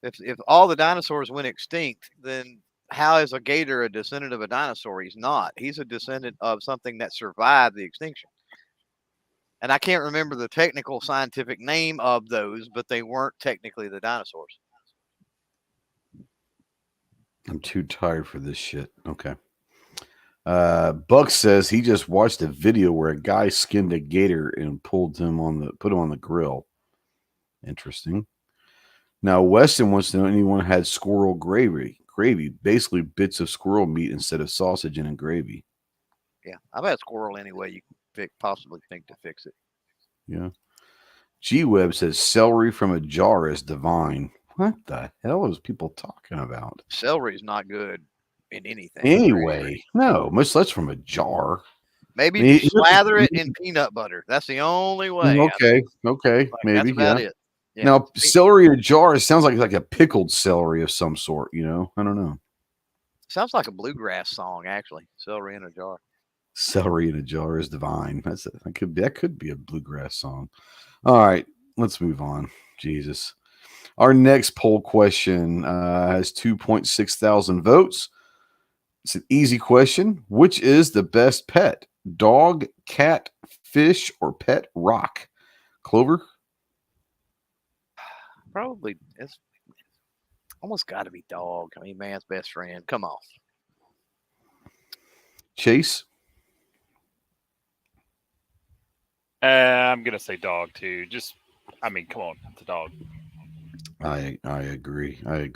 If all the dinosaurs went extinct, then how is a gator a descendant of a dinosaur? He's not. He's a descendant of something that survived the extinction. And I can't remember the technical scientific name of those, but they weren't technically the dinosaurs. I'm too tired for this shit. Okay. Buck says he just watched a video where a guy skinned a gator and put him on the grill. Interesting. Now Weston wants to know anyone had squirrel gravy. Basically bits of squirrel meat instead of sausage and gravy. Yeah, I've had squirrel any way you can possibly think to fix it. Yeah. G-Web says celery from a jar is divine. What the hell is people talking about? Celery is not good in anything. Anyway, no, much less from a jar. Maybe if you slather it in peanut butter. That's the only way. Okay, maybe. That's about it. Yeah. Now, celery in a jar, it sounds like a pickled celery of some sort, you know? I don't know. Sounds like a bluegrass song, actually. Celery in a jar. Celery in a jar is divine. That could be a bluegrass song. All right, let's move on. Jesus. Our next poll question has 2.6 thousand votes. It's an easy question. Which is the best pet? Dog, cat, fish, or pet rock? Clover? Probably it's almost got to be dog. I mean, man's best friend. Come on. Chase? I'm gonna say dog too. Come on, it's a dog. I agree. What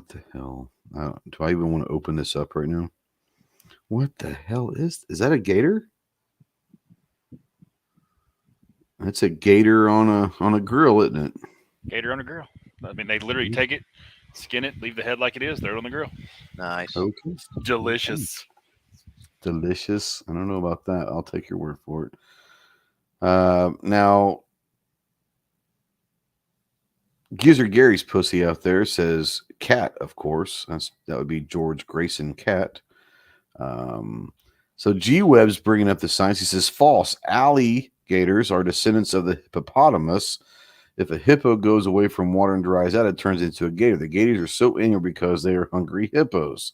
the hell? Do I even want to open this up right now? What the hell is that a gator? That's a gator on a grill, isn't it? Gator on a grill. I mean, they literally take it, skin it, leave the head like it is, throw it on the grill. Nice. Okay. Delicious. Delicious. I don't know about that. I'll take your word for it. Now, Gizzard Gary's pussy out there says cat, of course. That would be George Grayson Cat. So G-Web's bringing up the science. He says false. Alligators are descendants of the hippopotamus. If a hippo goes away from water and dries out, it turns into a gator. The gators are so angry because they are hungry hippos.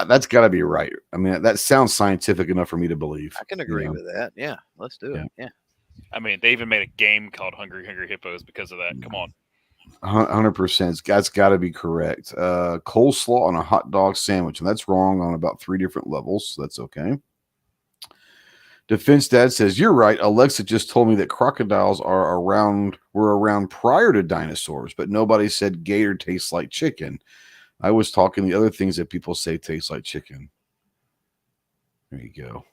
That's got to be right. I mean, that sounds scientific enough for me to believe. I can agree with that. Yeah, let's do it. Yeah. I mean, they even made a game called Hungry Hippos because of that. Come on. 100%. That's got to be correct. Coleslaw on a hot dog sandwich, and that's wrong on about 3 different levels. So that's okay. Defense Dad says, you're right. Alexa just told me that crocodiles were around prior to dinosaurs, but nobody said gator tastes like chicken. I was talking the other things that people say taste like chicken. There you go.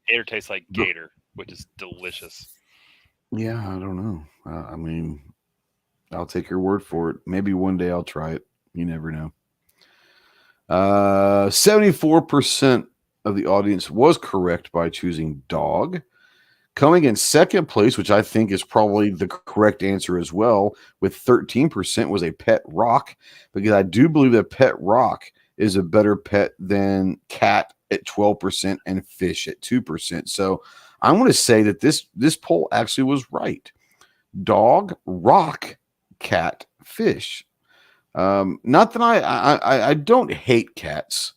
Gator tastes like gator, which is delicious. Yeah, I don't know. I mean, I'll take your word for it. Maybe one day I'll try it. You never know. 74% of the audience was correct by choosing dog. Coming in second place, which I think is probably the correct answer as well, with 13% was a pet rock, because I do believe that pet rock is a better pet than cat at 12% and fish at 2%. So I'm going to say that this poll actually was right. Dog, rock, cat, fish. Not that I don't hate cats.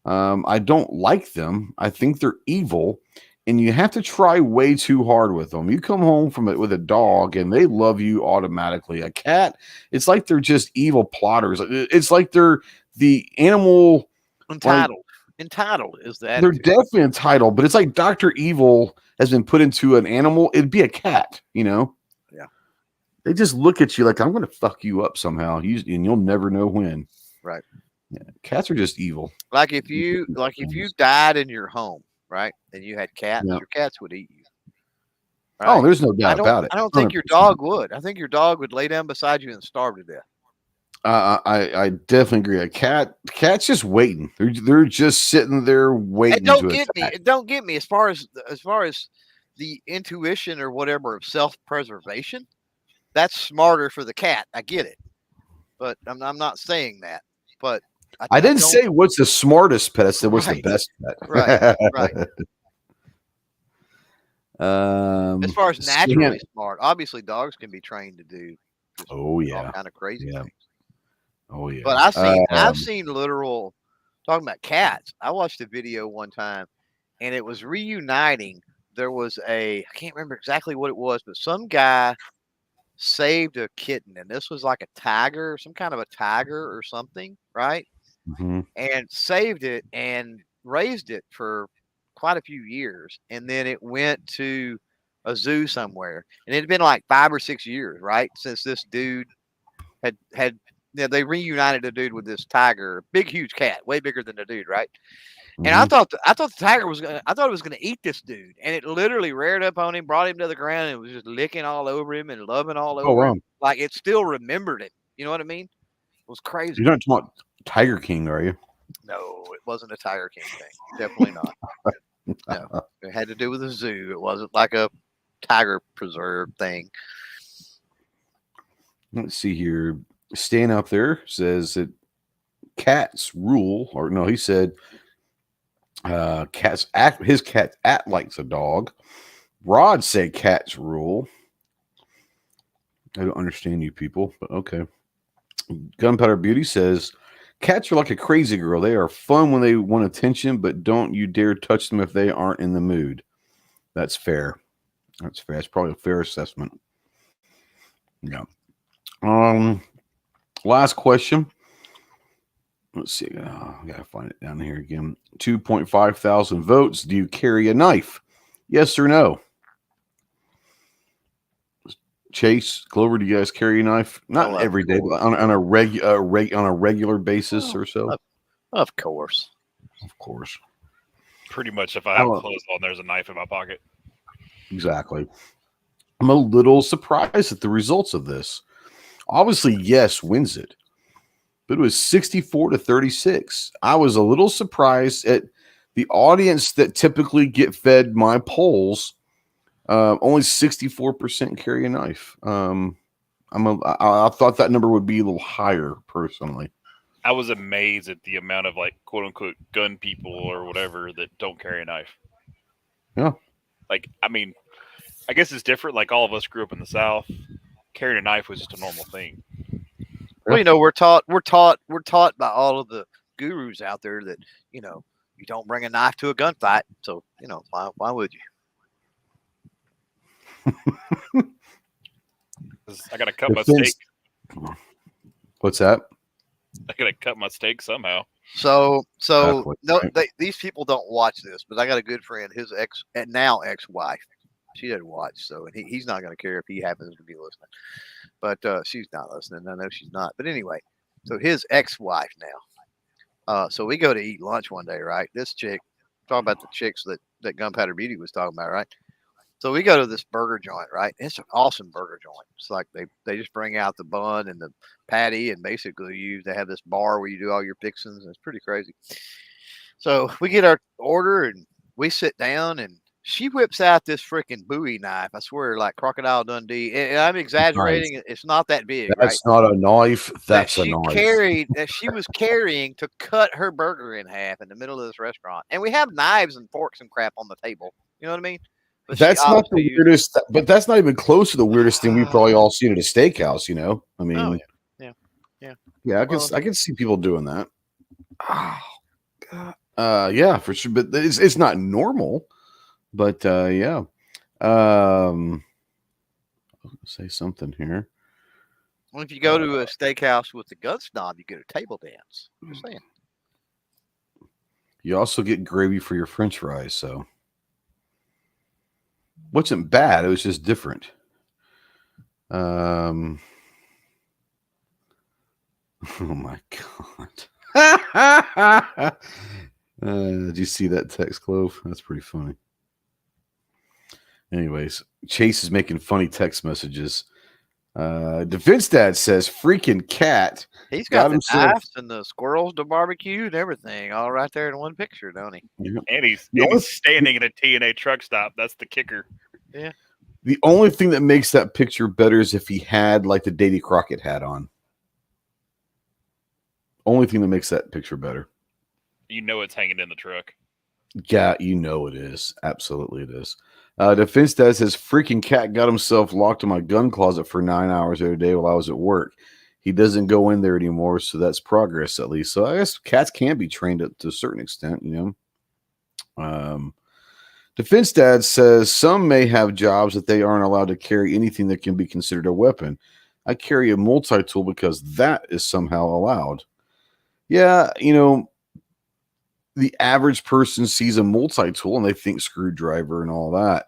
I don't like them. I think they're evil, and you have to try way too hard with them. You come home with a dog, and they love you automatically. A cat, it's like they're just evil plotters. It's like they're the animal entitled. Entitled is that they're definitely entitled, but it's like Dr. Evil has been put into an animal. It'd be a cat, Yeah. They just look at you like, I'm going to fuck you up somehow, and you'll never know when. Right. Yeah, cats are just evil. Like if you died in your home, right, and you had cats, your cats would eat you. Right? Oh, there's no doubt about it. I don't think 100%. Your dog would. I think your dog would lay down beside you and starve to death. I definitely agree. Cat's just waiting. They're just sitting there waiting. And don't get me as far as the intuition or whatever of self-preservation. That's smarter for the cat. I get it, but I'm not saying that. But I didn't say what's the smartest pet. I said what's the best pet. Right. As far as naturally smart, obviously dogs can be trained to do. All kind of crazy things. Oh yeah. But I've seen literal, talking about cats. I watched a video one time, and it was reuniting. There was I can't remember exactly what it was, but some guy saved a kitten, and this was like a tiger, some kind of a tiger or something, right? Mm-hmm. And saved it and raised it for quite a few years, and then it went to a zoo somewhere, and it had been like 5 or 6 years, right, since this dude had they reunited the dude with this tiger, big huge cat, way bigger than the dude, right? Mm-hmm. And I thought the tiger it was gonna eat this dude, and it literally reared up on him, brought him to the ground, and was just licking all over him and loving all over him. Like it still remembered it. You know what I mean? It was crazy. You're not talking about Tiger King, are you? No, it wasn't a Tiger King thing. Definitely not. No, it had to do with a zoo. It wasn't like a tiger preserve thing. Let's see here. Stan up there says that cats rule, or no, he said cats act. His cat act like a dog. Rod said cats rule. I don't understand you people, but okay. Gunpowder Beauty says cats are like a crazy girl. They are fun when they want attention, but don't you dare touch them if they aren't in the mood. That's fair. That's fair. That's probably a fair assessment. Yeah. Last question. Let's see. I gotta find it down here again. 2.5 thousand votes. Do you carry a knife? Yes or no? Chase, Clover, do you guys carry a knife? Not every day, but on a regular basis or so. Of course. Of course. Pretty much, if I have clothes on, there's a knife in my pocket. Exactly. I'm a little surprised at the results of this. Obviously, yes wins it, but it was 64-36. I was a little surprised at the audience that typically get fed my polls. Only 64% carry a knife. I thought that number would be a little higher, personally. I was amazed at the amount of like quote unquote gun people or whatever that don't carry a knife. Yeah. Like, I mean, I guess it's different. Like all of us grew up in the South. Carrying a knife was just a normal thing. Well, you know, we're taught by all of the gurus out there that, you know, you don't bring a knife to a gunfight. So, you know, why would you? 'Cause I got to cut my steak. What's that? I got to cut my steak somehow. So Exactly, no, right. these people don't watch this, but I got a good friend, his ex-wife. She doesn't watch, so and he's not going to care if he happens to be listening. But she's not listening. I know she's not. But anyway, so his ex-wife now. So we go to eat lunch one day, right? This chick, talking about the chicks that Gunpowder Beauty was talking about, right? So we go to this burger joint, right? It's an awesome burger joint. It's like they just bring out the bun and the patty, and basically they have this bar where you do all your fixings, and it's pretty crazy. So we get our order and we sit down, and she whips out this freaking Bowie knife. I swear, like Crocodile Dundee. And I'm exaggerating. Nice. It's not that big. That's not a knife. That's a knife. That she was carrying to cut her burger in half in the middle of this restaurant. And we have knives and forks and crap on the table. You know what I mean? But that's not the weirdest. But that's not even close to the weirdest thing we've probably all seen at a steakhouse. You know, I mean, yeah. I can see people doing that. Oh, God. Yeah, for sure. But it's not normal. But yeah. I'll say something here. Well, if you go to a steakhouse with the gun snob, you get a table dance. I'm just saying. You also get gravy for your French fries, so. Wasn't bad. It was just different. Oh my God. Did you see that text, Clove? That's pretty funny. Anyways, Chase is making funny text messages. Defense Dad says, freaking cat. He's got the knives and the squirrels to barbecue and everything all right there in one picture, don't he? Yeah. And he's standing at a TNA truck stop. That's the kicker. Yeah. The only thing that makes that picture better is if he had like the Davy Crockett hat on. Only thing that makes that picture better. You know it's hanging in the truck. Yeah, you know it is. Absolutely it is. Defense Dad says, freaking cat got himself locked in my gun closet for 9 hours every day while I was at work. He doesn't go in there anymore, so that's progress at least. So I guess cats can be trained to a certain extent, you know. Defense Dad says some may have jobs that they aren't allowed to carry anything that can be considered a weapon. I carry a multi-tool because that is somehow allowed. Yeah, you know, the average person sees a multi-tool and they think screwdriver and all that.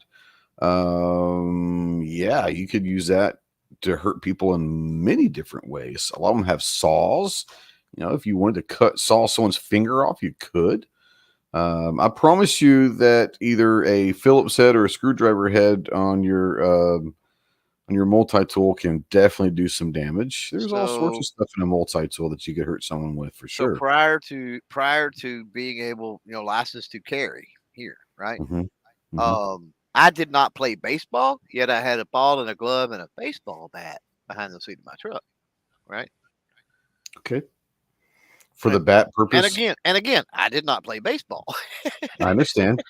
Yeah, you could use that to hurt people in many different ways. A lot of them have saws. You know, if you wanted to saw someone's finger off, you could. I promise you that either a Phillips head or a screwdriver head on your multi-tool can definitely do some damage. There's all sorts of stuff in a multi-tool that you could hurt someone with for sure. So prior to being able, you know, licensed to carry here, right? Mm-hmm. Mm-hmm. I did not play baseball, yet I had a ball and a glove and a baseball bat behind the seat of my truck, right? Okay. For the bat purpose. And again, I did not play baseball. I understand.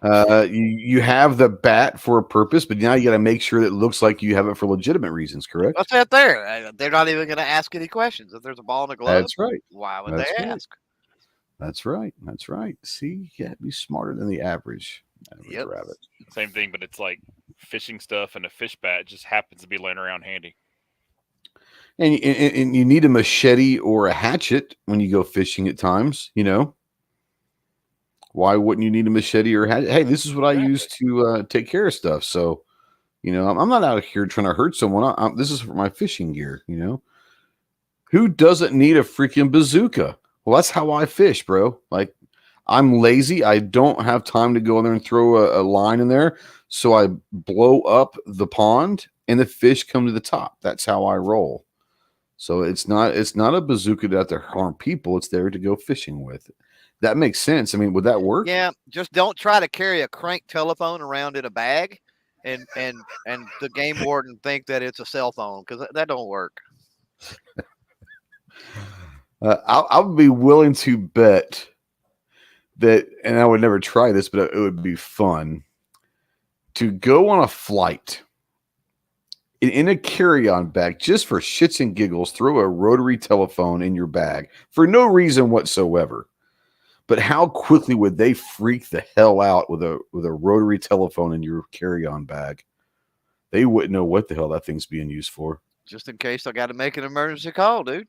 You have the bat for a purpose, but now you got to make sure that it looks like you have it for legitimate reasons, correct? What's that there? They're not even going to ask any questions. If there's a ball and a glove, that's right. Why would they ask? That's right. That's right. See, you got to be smarter than the average rabbit. Same thing, but it's like fishing stuff, and a fish bat just happens to be laying around handy. And you need a machete or a hatchet when you go fishing at times, you know. Why wouldn't you need a machete or a hatchet? Hey, this is what I use to take care of stuff. So, you know, I'm not out here trying to hurt someone. This is for my fishing gear, you know. Who doesn't need a freaking bazooka? Well, that's how I fish, bro. Like, I'm lazy. I don't have time to go in there and throw a line in there. So I blow up the pond and the fish come to the top. That's how I roll. So it's not a bazooka to harm people. It's there to go fishing with. That makes sense. I mean, would that work? Yeah. Just don't try to carry a crank telephone around in a bag and the game warden think that it's a cell phone, because that don't work. I would be willing to bet that, and I would never try this, but it would be fun to go on a flight in a carry-on bag just for shits and giggles. Throw a rotary telephone in your bag for no reason whatsoever. But how quickly would they freak the hell out with a rotary telephone in your carry-on bag? They wouldn't know what the hell that thing's being used for. Just in case I got to make an emergency call, dude.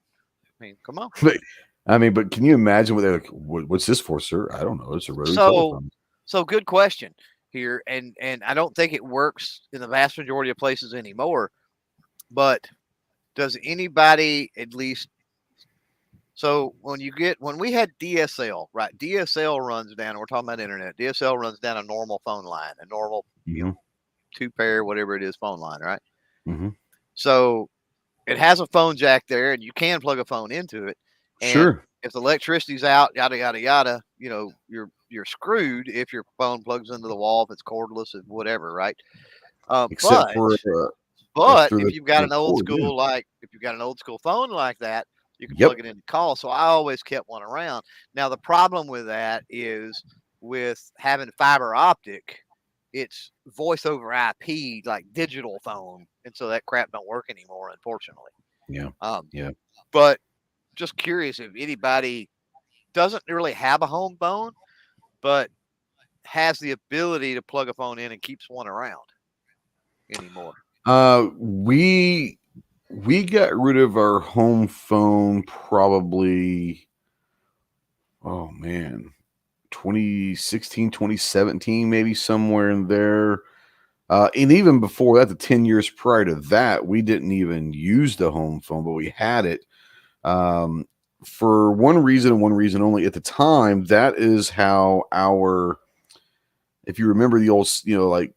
I mean, come on. But can you imagine what they're like? What's this for, sir? I don't know. It's a rotary telephone. So good question here, and I don't think it works in the vast majority of places anymore. But does anybody at least? So when we had DSL, right? DSL runs down. We're talking about internet. DSL runs down a normal phone line, a normal two pair, whatever it is, phone line, right? Mm-hmm. So it has a phone jack there, and you can plug a phone into it. And sure. If the electricity's out, yada yada yada, you're screwed if your phone plugs into the wall, if it's cordless, and whatever, right? Except but if you've got an old school phone like that, you can plug it in to call. So I always kept one around. Now the problem with that is with having fiber optic, it's voice over IP, like digital phone, and so that crap don't work anymore, unfortunately. Yeah. But just curious if anybody doesn't really have a home phone, but has the ability to plug a phone in and keeps one around anymore. We got rid of our home phone probably, 2016, 2017, maybe somewhere in there. And even before that, the 10 years prior to that, we didn't even use the home phone, but we had it. For one reason and one reason only at the time. That is how if you remember the old, what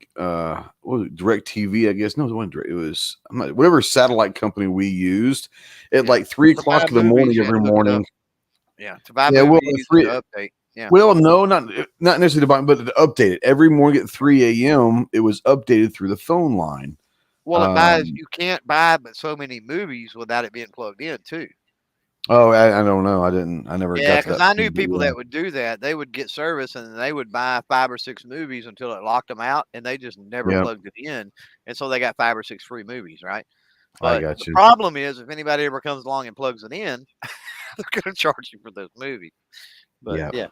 was it, Direct TV, I guess. No, it wasn't Direct. It was whatever satellite company we used at like 3 o'clock in the morning every morning. To buy movies, to update. Yeah. Well, no, not necessarily to buy, but to update it every morning at 3 a.m. It was updated through the phone line. Well, you can't buy but so many movies without it being plugged in too. Oh, I don't know. I never got that. Yeah, because I knew people that would do that. They would get service and they would buy 5 or 6 movies until it locked them out, and they just never plugged it in. And so they got 5 or 6 free movies, right? But the problem is, if anybody ever comes along and plugs it in, they're going to charge you for those movies. But yeah.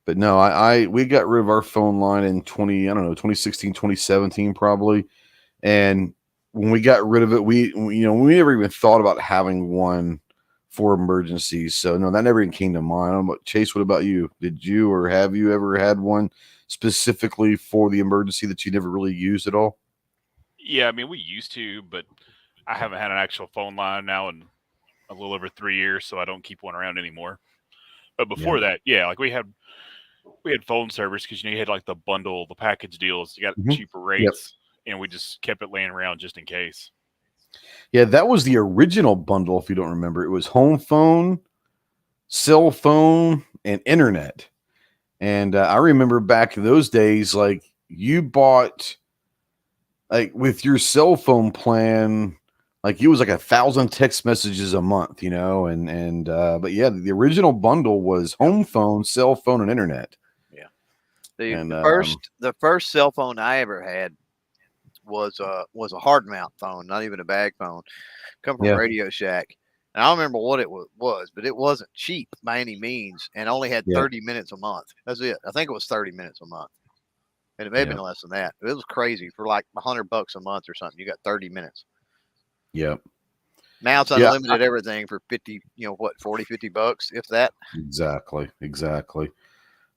But no, we got rid of our phone line in 2016, 2017 probably. And when we got rid of it, we never even thought about having one for emergencies. So no, that never even came to mind. Chase, what about you? Did you or have you ever had one specifically for the emergency that you never really used at all? Yeah, I mean, we used to, but I haven't had an actual phone line now in a little over 3 years, so I don't keep one around anymore. But before that, like we had phone service because you had like the package deals. You got cheaper rates, and we just kept it laying around just in case. Yeah, that was the original bundle. If you don't remember, it was home phone, cell phone, and internet. And I remember back in those days, like you bought, like with your cell phone plan, like it was like 1,000 text messages a month, but yeah, the original bundle was home phone, cell phone, and internet. Yeah. The first cell phone I ever had was a hard mount phone, not even a bag phone. Come from Radio Shack. And I don't remember what it was, but it wasn't cheap by any means, and only had 30 minutes a month. That's it. I think it was 30 minutes a month. And it may have been less than that. It was crazy. For like $100 a month or something, you got 30 minutes. Yep. Now it's unlimited everything for 50, $40-50, if that. Exactly.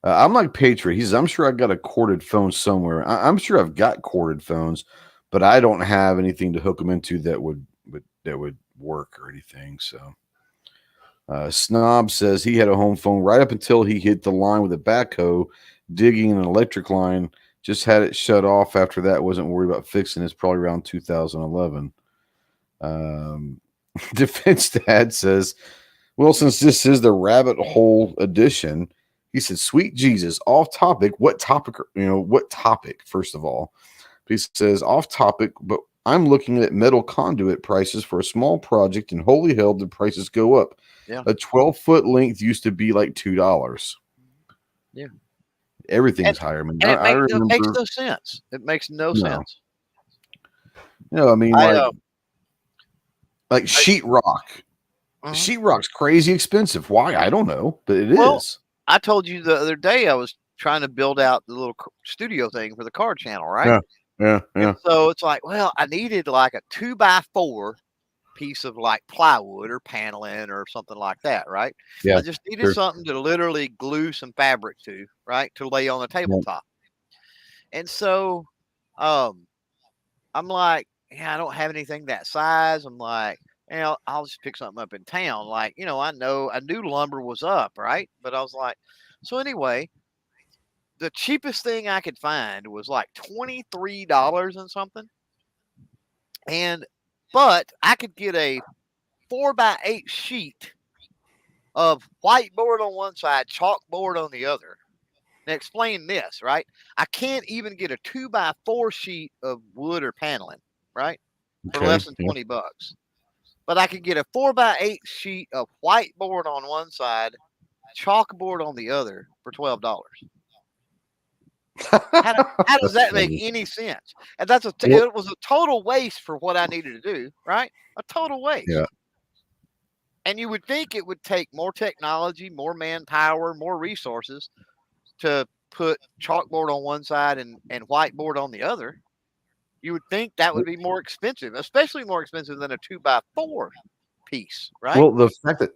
I'm like Patriot. He says, I'm sure I got a corded phone somewhere. I'm sure I've got corded phones, but I don't have anything to hook them into that would work or anything. So Snob says he had a home phone right up until he hit the line with a backhoe, digging an electric line. Just had it shut off after that. Wasn't worried about fixing it. It's probably around 2011. Defense Dad says, well, since this is the rabbit hole edition, he said, sweet Jesus, off topic. What topic, first of all? He says, off topic, but I'm looking at metal conduit prices for a small project, and holy hell, the prices go up. Yeah. A 12-foot length used to be like $2. Yeah. Everything's higher. I mean, And I it makes remember. no sense. It makes no No. sense. I mean, like sheetrock. Uh-huh. Sheetrock's crazy expensive. Why? I don't know, but it is. I told you the other day I was trying to build out the little studio thing for the car channel, right? Yeah. And so it's like, well, I needed like a 2x4 piece of like plywood or paneling or something like that, right? Yeah. I just needed something to literally glue some fabric to, right, to lay on the tabletop. And so, I'm like, yeah, I don't have anything that size. I'm like, I'll just pick something up in town. Like, I knew lumber was up, right? But I was like, so anyway, the cheapest thing I could find was like $23 and something. But I could get a 4x8 sheet of whiteboard on one side, chalkboard on the other. Now explain this, right? I can't even get a 2x4 sheet of wood or paneling, right? For less than $20. But I could get a 4x8 sheet of whiteboard on one side, chalkboard on the other for $12. How does that make any sense? And it was a total waste for what I needed to do, right? A total waste. Yeah. And you would think it would take more technology, more manpower, more resources to put chalkboard on one side and whiteboard on the other. You would think that would be more expensive, especially more expensive than a 2x4 piece, right? Well, the fact that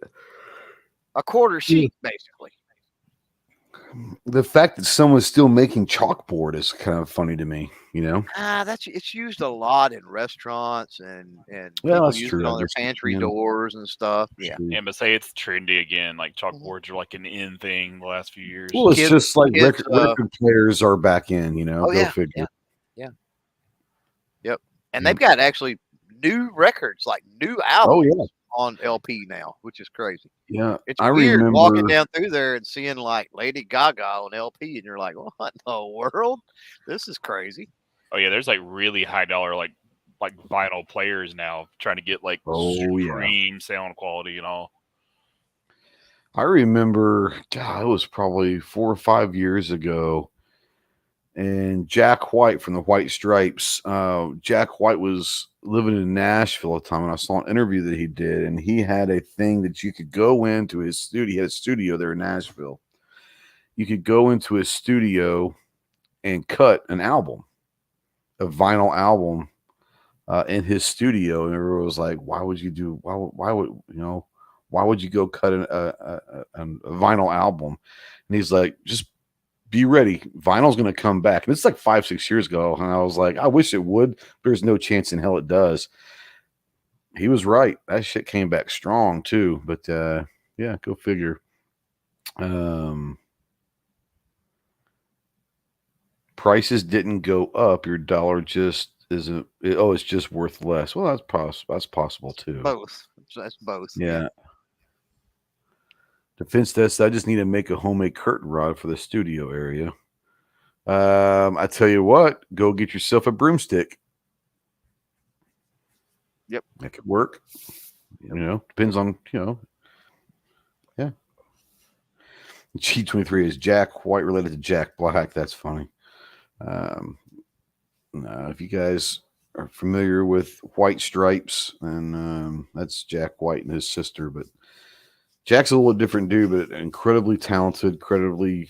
a quarter sheet, basically. The fact that someone's still making chalkboard is kind of funny to me, It's used a lot in restaurants and well, people use it on their pantry doors and stuff. Yeah. And but say it's trendy again, like chalkboards are like an in thing the last few years. Well, it's just like record players are back in, Go figure. Yeah. Yep. And they've got actually new records, like new albums on LP now, which is crazy. Yeah. It's weird walking down through there and seeing like Lady Gaga on LP, and you're like, what in the world? This is crazy. Oh yeah, there's like really high dollar like vinyl players now trying to get like supreme sound quality and all. I remember, God, it was probably 4 or 5 years ago, and Jack White from the White Stripes. Jack White was living in Nashville at the time, and I saw an interview that he did, and he had a thing that you could go into his studio. He had a studio there in Nashville. You could go into his studio and cut an album, a vinyl album, in his studio. And everyone was like, why would you go cut a vinyl album? And he's like, just be ready. Vinyl's going to come back. And it's like 5-6 years ago. And I was like, I wish it would. There's no chance in hell it does. He was right. That shit came back strong too. But yeah, go figure. Prices didn't go up. Your dollar just isn't. It's just worth less. Well, that's possible too. Both. That's both. Yeah. Defense Desk, I just need to make a homemade curtain rod for the studio area. I tell you what, go get yourself a broomstick. Yep. That could work. Depends on, yeah. G23 is Jack White related to Jack Black. That's funny. If you guys are familiar with White Stripes, and that's Jack White and his sister, but Jack's a little different dude, but incredibly talented, incredibly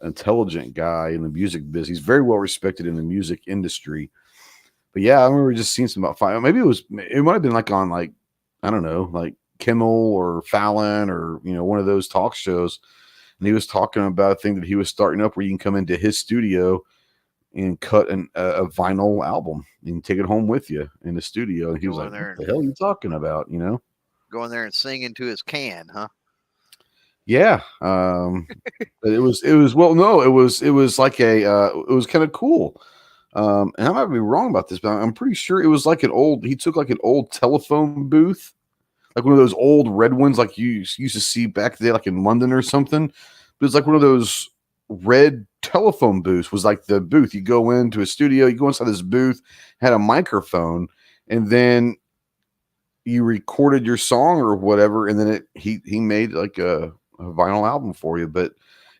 intelligent guy in the music business. He's very well respected in the music industry. But yeah, I remember just seeing some about five. Maybe it might have been like on like, I don't know, like Kimmel or Fallon or, one of those talk shows. And he was talking about a thing that he was starting up where you can come into his studio and cut a vinyl album and take it home with you in the studio. And he was like, what the hell are you talking about? Go in there and sing into his can, huh? Yeah. But it was like it was kind of cool. And I might be wrong about this, but I'm pretty sure it was like he took like an old telephone booth, like one of those old red ones, like you used to see back there, like in London or something. But it's like one of those red telephone booths was like the booth. You go into a studio, you go inside this booth, had a microphone, and then you recorded your song or whatever, and then he made like a vinyl album for you. But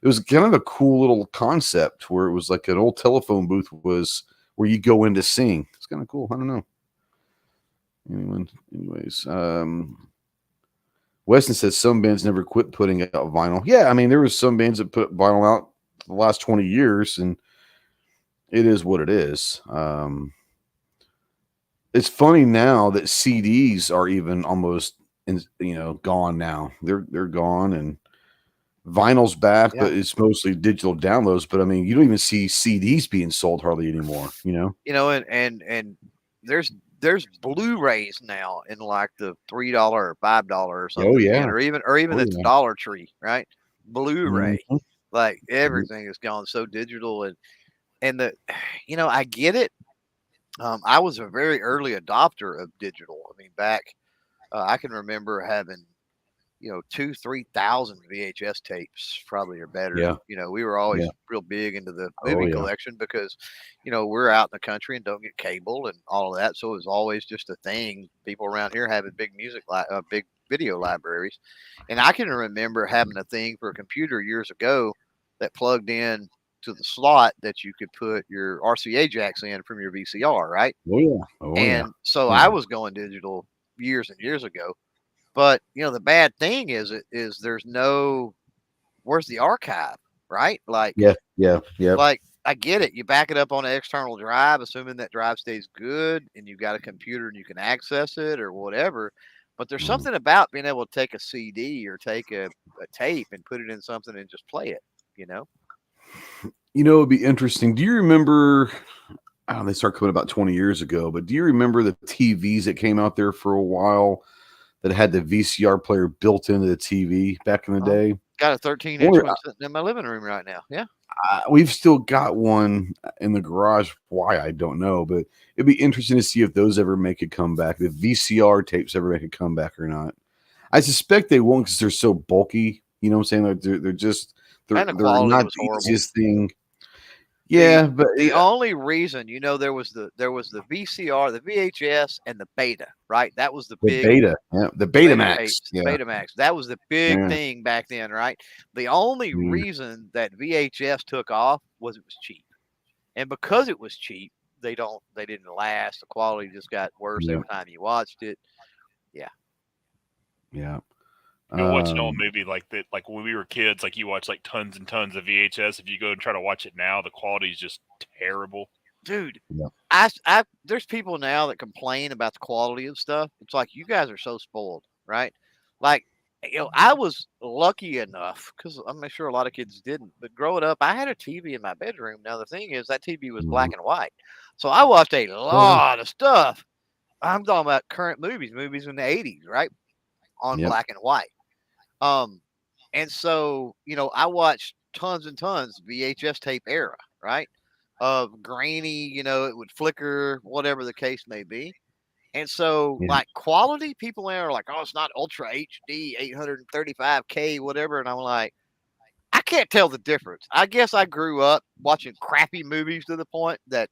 it was kind of a cool little concept where it was like an old telephone booth was where you go in to sing. It's kind of cool. I don't know. Anyways, Weston says some bands never quit putting out vinyl. Yeah, I mean, there was some bands that put vinyl out the last 20 years, and it is what it is. It's funny now that CDs are even almost, gone now. They're gone, and vinyl's back, but it's mostly digital downloads. But I mean, you don't even see CDs being sold hardly anymore. And there's Blu-rays now in like the $3 or $5 or something. Oh yeah, or even at the Dollar Tree, right? Blu-ray, like everything has gone so digital, and I get it. I was a very early adopter of digital. I mean, back I can remember having 2,000-3,000 VHS tapes, probably or better. Yeah. We were always real big into the movie collection because, we're out in the country and don't get cable and all of that. So it was always just a thing. People around here having big big video libraries. And I can remember having a thing for a computer years ago that plugged in to the slot that you could put your RCA jacks in from your VCR, right? So I was going digital years and years ago. But the bad thing is there's where's the archive, right? Like Like I get it. You back it up on an external drive, assuming that drive stays good, and you've got a computer and you can access it or whatever. But there's something about being able to take a CD or take a tape and put it in something and just play it. It'd be interesting. Do you remember? They started coming about 20 years ago, but do you remember the TVs that came out there for a while that had the VCR player built into the TV back in the day? Got a 13-inch one sitting in my living room right now. Yeah. We've still got one in the garage. Why, I don't know, but it'd be interesting to see if those ever make a comeback. The VCR tapes ever make a comeback or not. I suspect they won't because they're so bulky. You know what I'm saying? They're not the easiest thing. Yeah, but the only reason, there was the VCR, the VHS, and the Beta, right? That was the big Beta, the Betamax. Betamax. That was the big thing back then, right? The only reason that VHS took off was it was cheap, and because it was cheap, they didn't last. The quality just got worse every time you watched it. Yeah. You'll watch an old movie like that, like when we were kids, like you watch like tons and tons of VHS. If you go and try to watch it now, the quality is just terrible. Dude, there's people now that complain about the quality of stuff. It's like, you guys are so spoiled, right? Like, I was lucky enough, because I'm sure a lot of kids didn't, but growing up, I had a TV in my bedroom. Now, the thing is, that TV was black and white. So I watched a lot of stuff. I'm talking about current movies in the 80s, right? On black and white. And so, I watched tons and tons VHS tape era, right? Of grainy, it would flicker, whatever the case may be. And so, like, quality, people are like, oh, it's not Ultra HD, 835K, whatever. And I'm like, I can't tell the difference. I guess I grew up watching crappy movies to the point that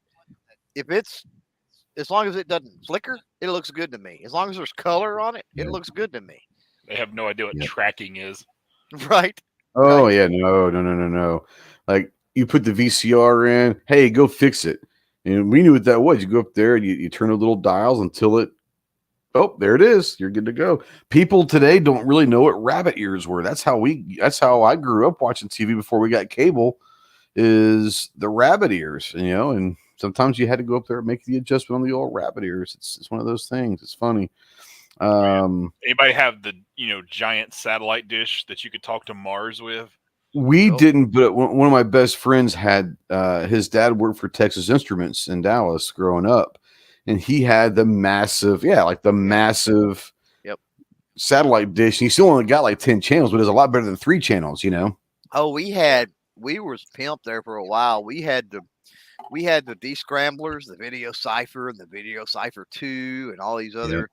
as long as it doesn't flicker, it looks good to me. As long as there's color on it, it looks good to me. They have no idea what tracking is. Right. Oh, yeah. No. Like, you put the VCR in, hey, go fix it. And we knew what that was. You go up there and you turn the little dials until there it is. You're good to go. People today don't really know what rabbit ears were. That's how I grew up watching TV before we got cable, is the rabbit ears, and sometimes you had to go up there and make the adjustment on the old rabbit ears. It's one of those things. It's funny. Anybody have the giant satellite dish that you could talk to Mars with? We didn't, but one of my best friends had his dad worked for Texas Instruments in Dallas growing up, and he had the massive satellite dish. And he still only got like 10 channels, but it's a lot better than 3 channels. Oh, we were pimped there for a while. We had the D-Scramblers, the Video Cipher, and the Video Cipher 2, and all these other.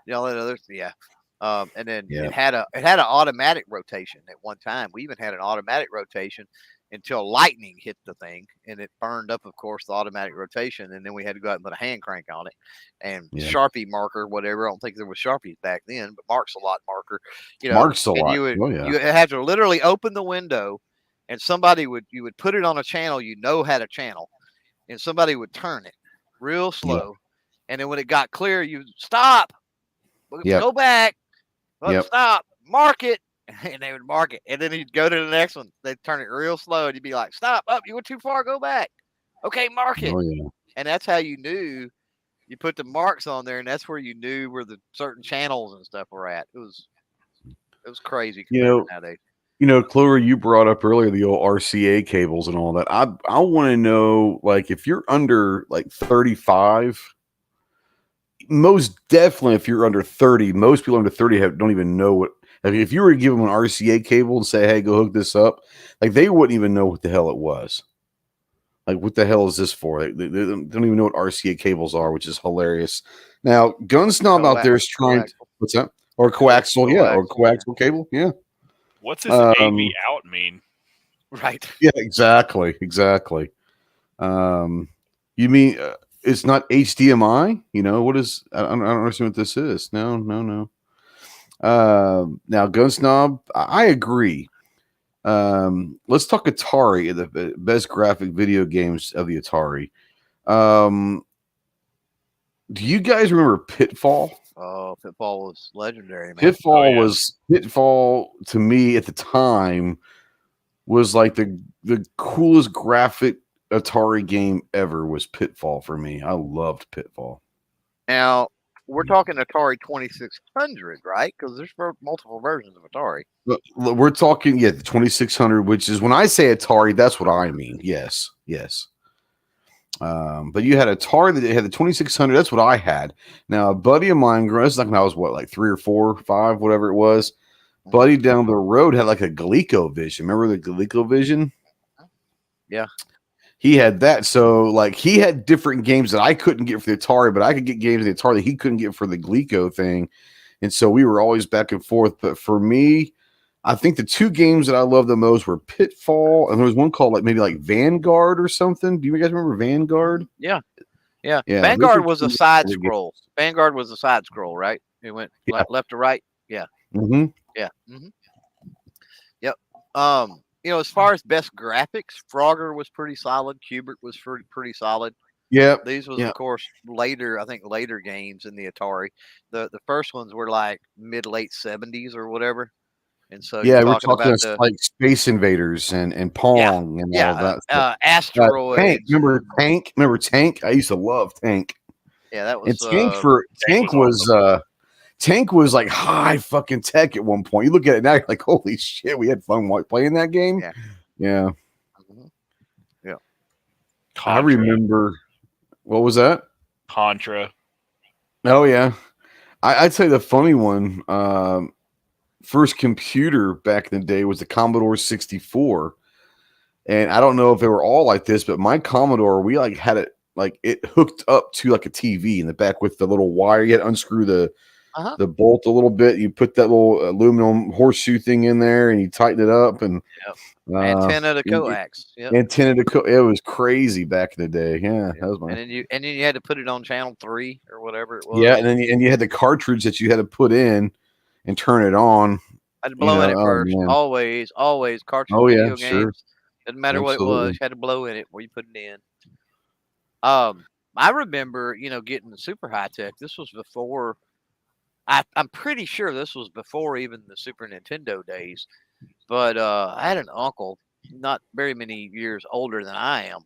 And then it had an automatic rotation at one time. We even had an automatic rotation, until lightning hit the thing and it burned up, of course, the automatic rotation. And then we had to go out and put a hand crank on it and Sharpie marker, whatever. I don't think there was Sharpies back then, but Marks a lot marker, Marks a lot. You had to literally open the window and you would put it on a channel, had a channel, and somebody would turn it real slow. And then when it got clear, you stop, go back, stop, mark it. And they would mark it. And then he'd go to the next one. They'd turn it real slow. And you'd be like, stop, up, you went too far, go back. Okay, mark it. And that's how you knew. You put the marks on there, and that's where you knew where the certain channels and stuff were at. It was crazy. Nowadays. Clover, you brought up earlier the old RCA cables and all that. I want to know, like, if you're under like 35, most definitely if you're under 30, most people under 30 don't even know what. Like, if you were to give them an RCA cable and say, hey, go hook this up, like, they wouldn't even know what the hell it was. Like, what the hell is this for? They don't even know what RCA cables are, which is hilarious. Now, Gun Snob out there is trying to, what's that? Or coaxial, or coaxial cable, What's this AV out mean? Right. Yeah, exactly. You mean it's not HDMI? What is? I don't understand what this is. No. Now, Gun Snob, I agree. Let's talk Atari, the best graphic video games of the Atari. Do you guys remember Pitfall? Oh, Pitfall was legendary, man. Pitfall to me at the time was like the coolest graphic Atari game ever was Pitfall for me. I loved Pitfall. Now, we're talking Atari 2600, right? Because there's multiple versions of Atari. We're talking, the 2600, which is, when I say Atari, that's what I mean. Yes. But you had Atari that had the 2600. That's what I had. Now, a buddy of mine, this is like when I was like 3 or 4 or 5, whatever it was. Buddy down the road had like a ColecoVision. Remember the ColecoVision? Yeah. He had that. So, like, he had different games that I couldn't get for the Atari, but I could get games of the Atari that he couldn't get for the Coleco thing. And so we were always back and forth. But for me, I think the 2 games that I loved the most were Pitfall, and there was one called maybe Vanguard or something. Do you guys remember Vanguard? Yeah. Vanguard was a side scroll. Vanguard was a side scroll, right? It went left to right. Yeah. Mm-hmm. Yeah. Mm-hmm. Yep. As far as best graphics, Frogger was pretty solid. Cubert was pretty solid. Yeah. These was, of course, later games in the Atari. The first ones were like late 70s or whatever. And so we're talking about like Space Invaders and Pong and all that. Asteroids. Tank? Remember Tank? I used to love Tank. Yeah, that was. And Tank was like high fucking tech at one point. You look at it now, you're like, holy shit, we had fun playing that game. Yeah. Mm-hmm. Yeah. Contra. I remember. What was that? Contra. Oh yeah. I'd say the funny one. First computer back in the day was the Commodore 64. And I don't know if they were all like this, but my Commodore, we had it it hooked up to like a TV in the back with the little wire. You had to unscrew the bolt a little bit. You put that little aluminum horseshoe thing in there and you tighten it up and antenna to coax. It was crazy back in the day. Yeah. That was and then you had to put it on channel 3 or whatever it was. Yeah, and then you had the cartridge that you had to put in and turn it on. I had to blow in it first. Always cartridge video games. Sure. Doesn't matter what it was, you had to blow in it where you put it in. I remember, getting the super high tech. This was before. I'm pretty sure this was before even the Super Nintendo days. But I had an uncle, not very many years older than I am.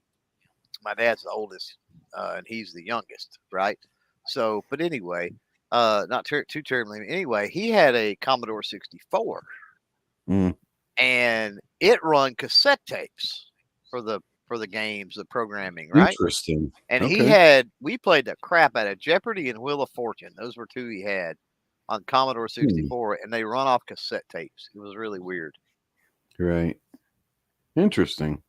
My dad's the oldest, and he's the youngest, right? So, but anyway. Not too terribly. Anyway, he had a Commodore 64, and it run cassette tapes for the games, the programming, right? Interesting. And we played the crap out of Jeopardy and Wheel of Fortune. Those were 2 he had on Commodore 64, and they run off cassette tapes. It was really weird. Right. Interesting.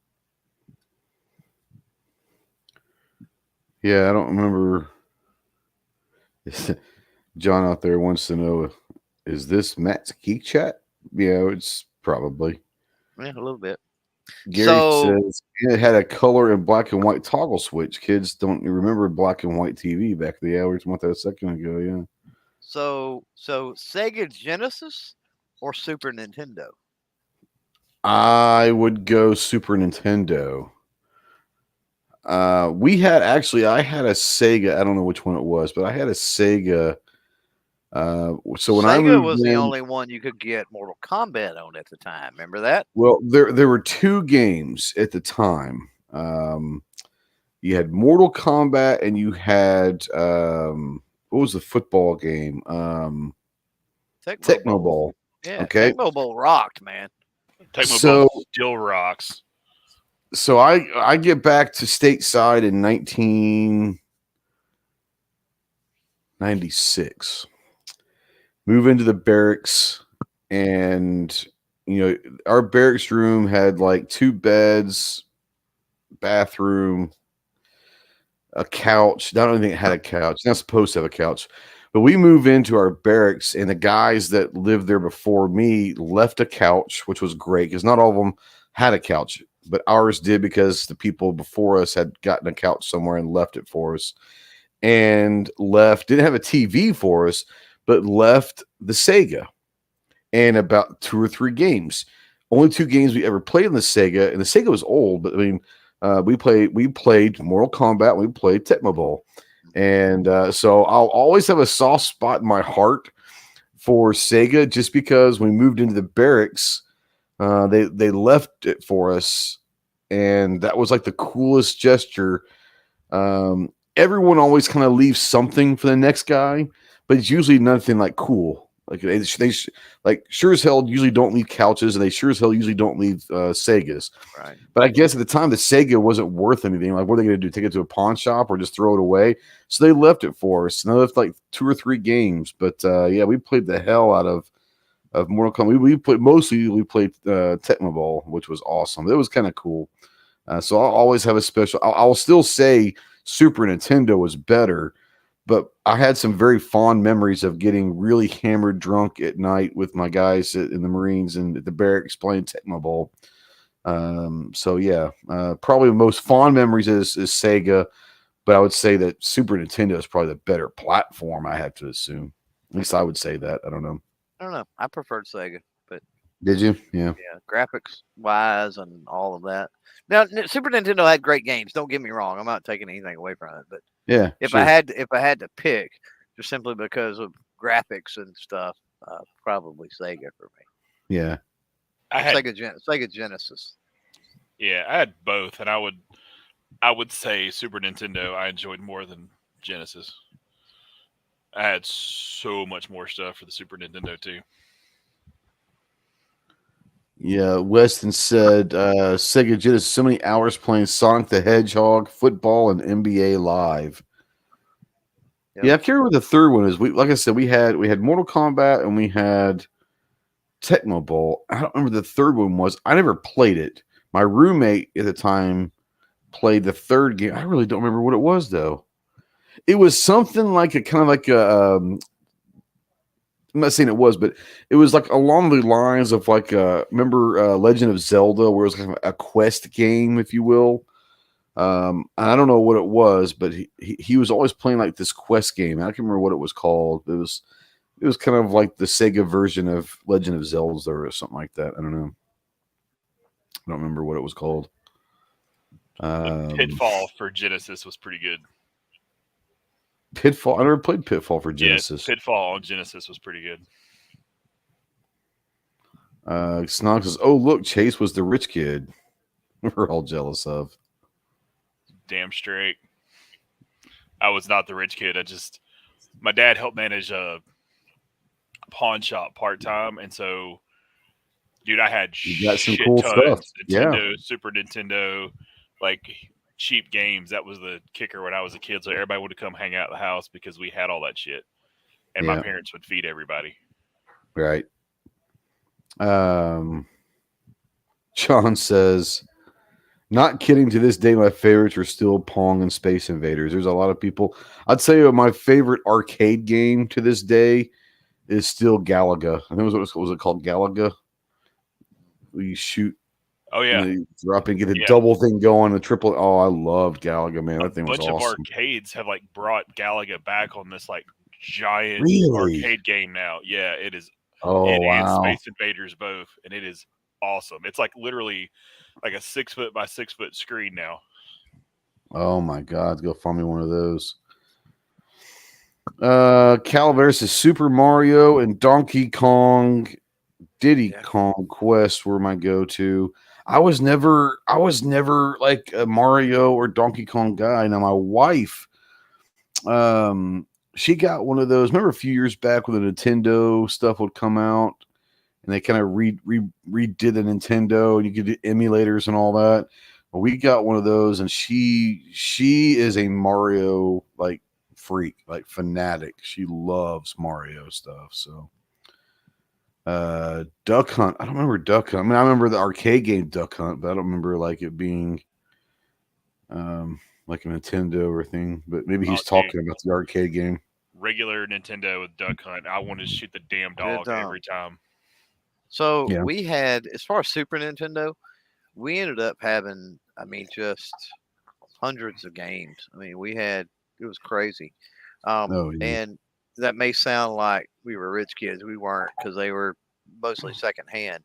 Yeah, I don't remember. John out there wants to know, is this Matt's Geek Chat? Yeah, it's probably. Yeah, a little bit. Gary says it had a color and black and white toggle switch. Kids don't remember black and white TV back in the hours. What that a second ago, yeah. So Sega Genesis or Super Nintendo? I would go Super Nintendo. I had a Sega. I don't know which one it was, but I had a Sega. So when Sega was the only one you could get Mortal Kombat on at the time. Remember that? Well, there were two games at the time. You had Mortal Kombat and you had what was the football game? Tecmo Bowl. Yeah, okay. Tecmo Bowl rocked, man. Tecmo Bowl still rocks. So I get back to stateside in 1996. Move into the barracks, and our barracks room had like 2 beds, bathroom, a couch. I don't think it had a couch. It's not supposed to have a couch. But we move into our barracks, and the guys that lived there before me left a couch, which was great because not all of them had a couch, but ours did because the people before us had gotten a couch somewhere and left it for us, and didn't have a TV for us, but left the Sega and about 2 or 3 games. Only 2 games we ever played on the Sega, and the Sega was old, but I mean, we played Mortal Kombat, we played Tecmo Bowl. And so I'll always have a soft spot in my heart for Sega just because when we moved into the barracks, they left it for us, and that was like the coolest gesture. Everyone always kind of leaves something for the next guy, but it's usually nothing like cool. Like they like sure as hell usually don't leave couches, and they sure as hell usually don't leave Segas. Right. But I guess at the time the Sega wasn't worth anything. Like, what are they going to do? Take it to a pawn shop or just throw it away? So they left it for us. And they left like 2 or 3 games. But yeah, we played the hell out of Mortal Kombat. We played Tecmo Bowl, which was awesome. It was kind of cool. So I'll always have a special. I'll still say Super Nintendo was better. But I had some very fond memories of getting really hammered drunk at night with my guys in the Marines and at the barracks playing Tecmo Bowl. So yeah, probably the most fond memories is Sega, but I would say that Super Nintendo is probably the better platform. I have to assume. At least I would say that. I don't know. I preferred Sega, but did you? Yeah. Yeah, graphics wise and all of that. Now, Super Nintendo had great games. Don't get me wrong. I'm not taking anything away from it, but yeah, if I had to pick, just simply because of graphics and stuff, probably Sega for me. Yeah, Sega Genesis. Yeah, I had both, and I would say Super Nintendo I enjoyed more than Genesis. I had so much more stuff for the Super Nintendo too. Yeah, Weston said Sega Genesis, so many hours playing Sonic the Hedgehog, football, and NBA Live. Yep. Yeah, I can't remember what the third one is. Like I said, we had Mortal Kombat and we had Tecmo Bowl. I don't remember the third one was. I never played it. My roommate at the time played the third game. I really don't remember what it was though. It was something like a kind of like a. I'm not saying it was, but it was like along the lines of like remember Legend of Zelda, where it was kind of a quest game, if you will. I don't know what it was, but he was always playing like this quest game. I can't remember what it was called. It was kind of like the Sega version of Legend of Zelda or something like that. I don't know. I don't remember what it was called. Pitfall for Genesis was pretty good. Pitfall. I never played Pitfall for Genesis. Yeah, Pitfall on Genesis was pretty good. Snog says, "Oh look, Chase was the rich kid we're all jealous of." Damn straight. I was not the rich kid. My dad helped manage a pawn shop part time, and so, dude, I had got some cool stuff. Nintendo, Super Nintendo, like cheap games. That was the kicker when I was a kid. So everybody would come hang out at the house because we had all that shit, and my parents would feed everybody. Right. John says, "Not kidding. To this day, my favorites are still Pong and Space Invaders." There's a lot of people. I'd say my favorite arcade game to this day is still Galaga. I think was it called Galaga? We shoot Oh yeah, and you drop and get the double thing going, the triple. Oh, I loved Galaga, man. That thing was awesome. A bunch of arcades have like brought Galaga back on this like giant arcade game now. Yeah, it is. Oh, it wow. and Space Invaders both, and it is awesome. It's like literally like a 6 foot by 6 foot screen now. Oh my God, go find me one of those. Calaveras is Super Mario and Donkey Kong. Diddy Kong Quest were my go-to. I was never like a Mario or Donkey Kong guy. Now my wife, she got one of those. Remember a few years back when the Nintendo stuff would come out, and they kind of redid the Nintendo, and you could do emulators and all that. Well, we got one of those, and she is a Mario like freak, like fanatic. She loves Mario stuff. So Duck Hunt. I don't remember Duck Hunt. I mean, I remember the arcade game Duck Hunt, but I don't remember like it being like a Nintendo or thing. But maybe he's talking about the arcade game. Regular Nintendo with Duck Hunt. I wanted to shoot the damn dog every time. So we had, as far as Super Nintendo, we ended up having, I mean, just hundreds of games. I mean, it was crazy. And that may sound like we were rich kids. We weren't, because they were mostly secondhand.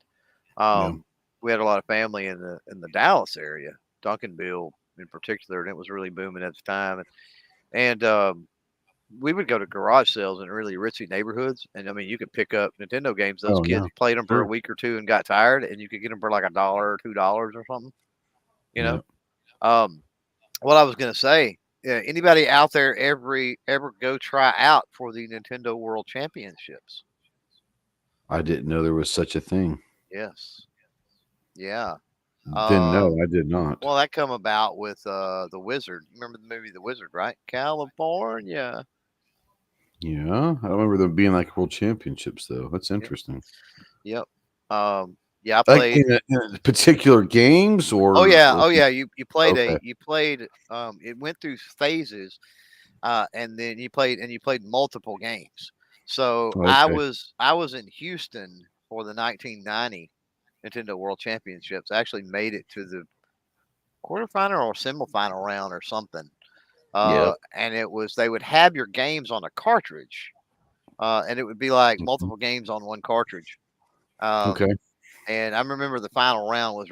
We had a lot of family in the Dallas area, Duncanville in particular, and it was really booming at the time. And we would go to garage sales in really ritzy neighborhoods, and I mean, you could pick up Nintendo games. Those kids played them for a week or two and got tired, and you could get them for like $1 or $2 or something. You know, what I was going to say. Anybody out there ever go try out for the Nintendo World Championships? I didn't know there was such a thing. Yes. Yeah. Didn't know. I did not. Well, that come about with The Wizard. Remember the movie The Wizard, right? California. Yeah. I don't remember them being like world championships, though. That's interesting. Yep. Yeah, I played like in particular games, or You played it went through phases, and then you played multiple games. So I was in Houston for the 1990 Nintendo World Championships. I actually made it to the quarterfinal or semifinal round or something. And they would have your games on a cartridge, and it would be like multiple games on one cartridge. And I remember the final round was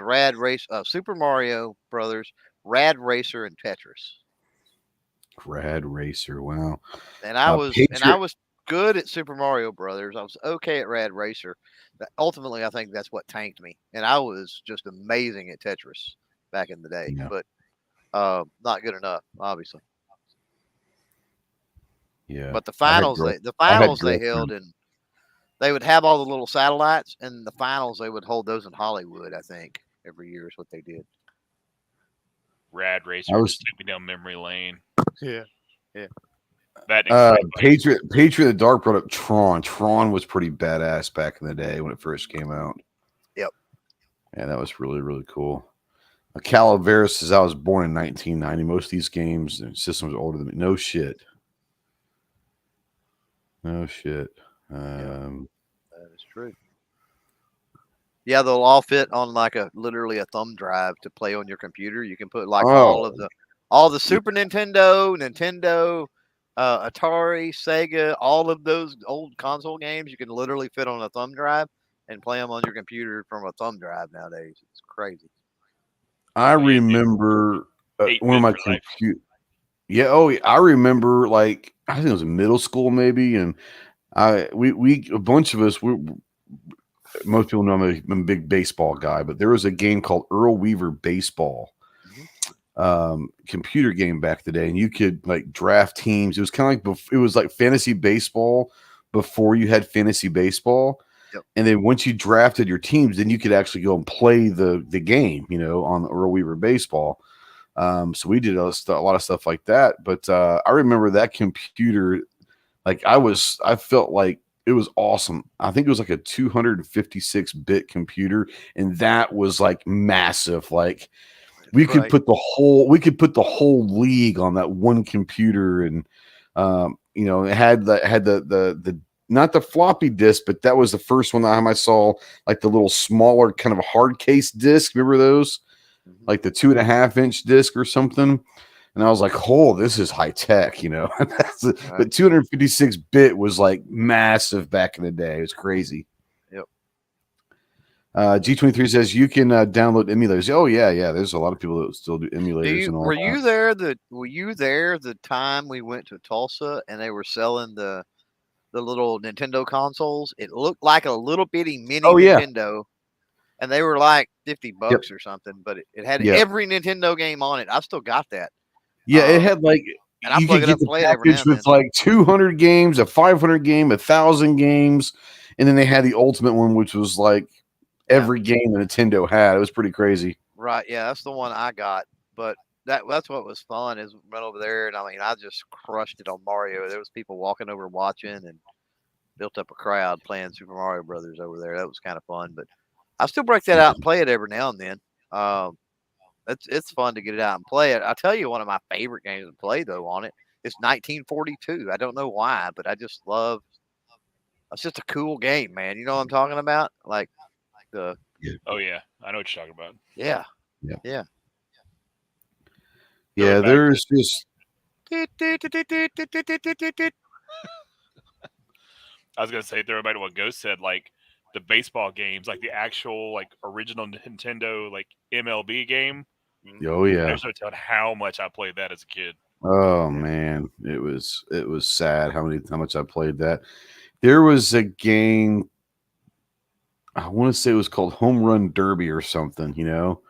Super Mario Brothers, Rad Racer, and Tetris. Rad Racer, wow! And I was good at Super Mario Brothers. I was okay at Rad Racer. Ultimately, I think that's what tanked me. And I was just amazing at Tetris back in the day, but not good enough, obviously. Yeah. But the finals they held in. They would have all the little satellites, and the finals, they would hold those in Hollywood, I think, every year is what they did. Rad Racer took me down memory lane. Yeah. Patriot of the Dark brought up Tron. Tron was pretty badass back in the day when it first came out. Yep. Yeah, that was really, really cool. Calaveras says I was born in 1990. Most of these games and systems are older than me. No shit. That is true. Yeah, they'll all fit on like literally a thumb drive to play on your computer. You can put like all the Super Nintendo, Atari, Sega, all of those old console games. You can literally fit on a thumb drive and play them on your computer from a thumb drive nowadays. It's crazy. I remember one of my computers. Yeah, I remember like I think it was in middle school maybe, and we a bunch of us. Most people know I'm a big baseball guy, but there was a game called Earl Weaver Baseball, computer game back in the day, and you could like draft teams. It was kind of like fantasy baseball before you had fantasy baseball. Yep. And then once you drafted your teams, then you could actually go and play the game, on the Earl Weaver Baseball. So we did a lot of stuff like that. But I remember that computer, like I felt like it was awesome. I think it was like a 256-bit computer, and that was like massive. Like we could put the whole league on that one computer, and it had the not the floppy disk, but that was the first one time I saw like the little smaller kind of a hard case disc. Remember those? Like the 2.5 inch disc or something. And I was like, oh, this is high tech, you know. But 256 bit was like massive back in the day. It was crazy. Yep. G23 says you can download emulators. Oh yeah. There's a lot of people that still do emulators and all. Were you there the time we went to Tulsa and they were selling the little Nintendo consoles? It looked like a little bitty mini Nintendo, and they were like $50 or something. But it had every Nintendo game on it. I still got that. Yeah, it had like and I you plug could it up get and play the it every now package and with then. like 200 games, a 500 game, 1,000 games, and then they had the ultimate one, which was like every game that Nintendo had. It was pretty crazy. Right? Yeah, that's the one I got. But that's what was fun is went over there, and I mean, I just crushed it on Mario. There was people walking over watching, and built up a crowd playing Super Mario Brothers over there. That was kind of fun. But I still break that out and play it every now and then. It's fun to get it out and play it. I'll tell you, one of my favorite games to play though on it is 1942. I don't know why, but I just love. It's just a cool game, man. You know what I'm talking about? Like the. Oh yeah, I know what you're talking about. Yeah. There's just. I was gonna say, throw back to what Ghost said, like the baseball games, like the actual like original Nintendo like MLB game. Oh yeah. There's no telling how much I played that as a kid. Oh man, it was sad how much I played that. There was a game, I want to say it was called Home Run Derby or something, you know.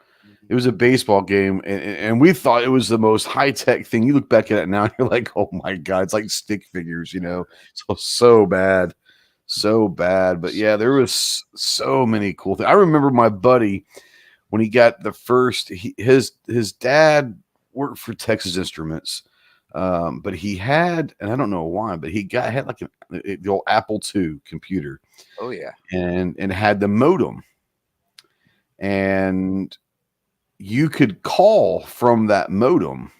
It was a baseball game, and we thought it was the most high-tech thing. You look back at it now, and you're like, oh my God, it's like stick figures, you know. So bad. But yeah, there was so many cool things. I remember my buddy, when he got the first, his dad worked for Texas Instruments, but he had, and I don't know why, but he had like the old Apple II computer. Oh yeah, and had the modem, and you could call from that modem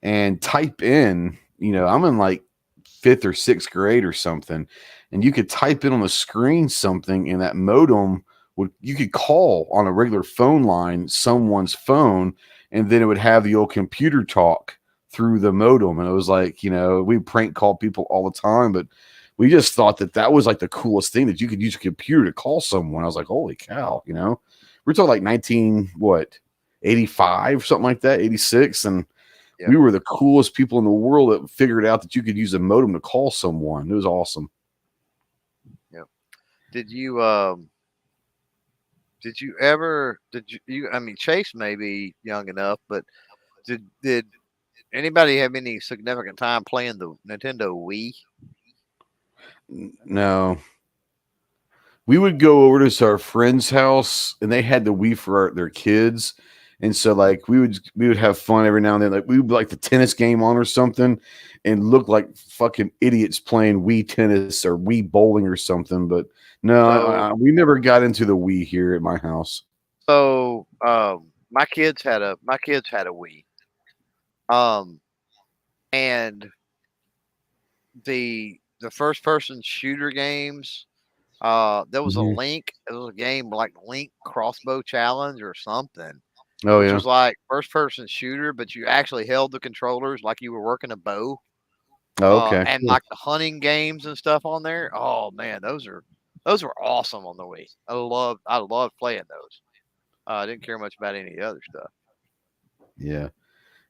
and type in. You know, I'm in like 5th or 6th grade or something, and you could type in on the screen something, and that modem you could call on a regular phone line someone's phone, and then it would have the old computer talk through the modem. And it was like, you know, we prank call people all the time, but we just thought that was like the coolest thing, that you could use a computer to call someone. I was like, holy cow, you know, we're talking like 85, something like that, 86. And we were the coolest people in the world that figured out that you could use a modem to call someone. It was awesome. Yep. Did you I mean, Chase may be young enough, but did anybody have any significant time playing the Nintendo Wii? No. We would go over to our friend's house, and they had the Wii for their kids. And so like we would have fun every now and then. Like we would like the tennis game on or something and look like fucking idiots playing Wii tennis or Wii bowling or something. But no, we never got into the Wii here at my house. So my kids had a Wii. And the first person shooter games, there was a Link. It was a game like Link Crossbow Challenge or something. Oh, Which was like first person shooter, but you actually held the controllers like you were working a bow. Oh, okay. And like the hunting games and stuff on there. Oh man, those were awesome on the Wii. I loved playing those. I didn't care much about any of the other stuff. Yeah.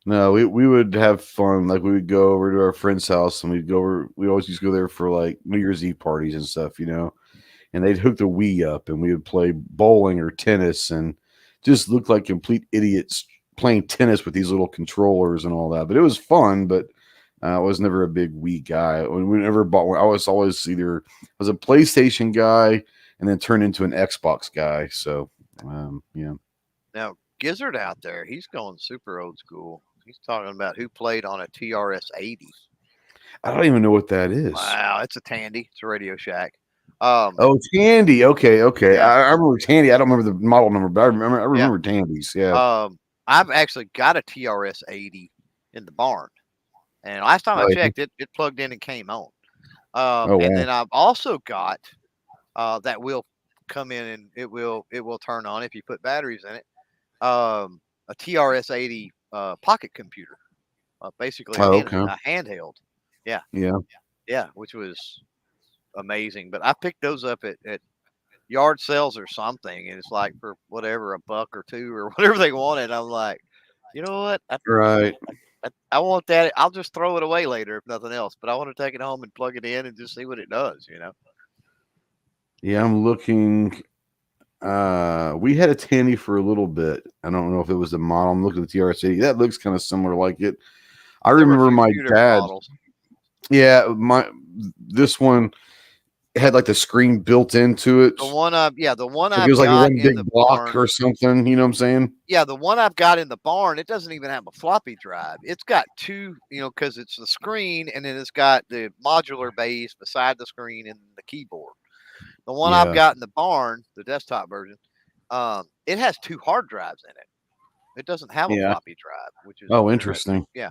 No, we would have fun. Like we would go over to our friend's house, and we always used to go there for like New Year's Eve parties and stuff, you know. And they'd hook the Wii up, and we would play bowling or tennis, and just looked like complete idiots playing tennis with these little controllers and all that. But it was fun, but I was never a big Wii guy. We never bought one. I was always a PlayStation guy and then turned into an Xbox guy. So, yeah. Now, Gizzard out there, he's going super old school. He's talking about who played on a TRS-80. I don't even know what that is. Wow, it's a Tandy. It's a Radio Shack. Tandy. Okay. Yeah. I remember Tandy. I don't remember the model number, but I remember Tandys. Yeah. I've actually got a TRS-80 in the barn, and last time I checked, it plugged in and came on. And then I've also got that will come in and it will turn on if you put batteries in it. A TRS-80 pocket computer, basically a handheld. Yeah, which was amazing. But I picked those up at yard sales or something, and it's like for whatever, $1 or $2 or whatever they wanted. I'm like, you know what? I want that. I'll just throw it away later if nothing else. But I want to take it home and plug it in and just see what it does. Yeah, I'm looking. We had a Tandy for a little bit. I don't know if it was the model. I'm looking at the TRS-80. That looks kind of similar like it. I remember my dad. Models. Yeah, this one had like the screen built into it. The one I've it was like one big block or something. You know what I'm saying? Yeah, the one I've got in the barn, it doesn't even have a floppy drive. It's got two, because it's the screen and then it's got the modular base beside the screen and the keyboard. The one I've got in the barn, the desktop version, it has 2 hard drives in it. It doesn't have a floppy drive, which is interesting. Yeah.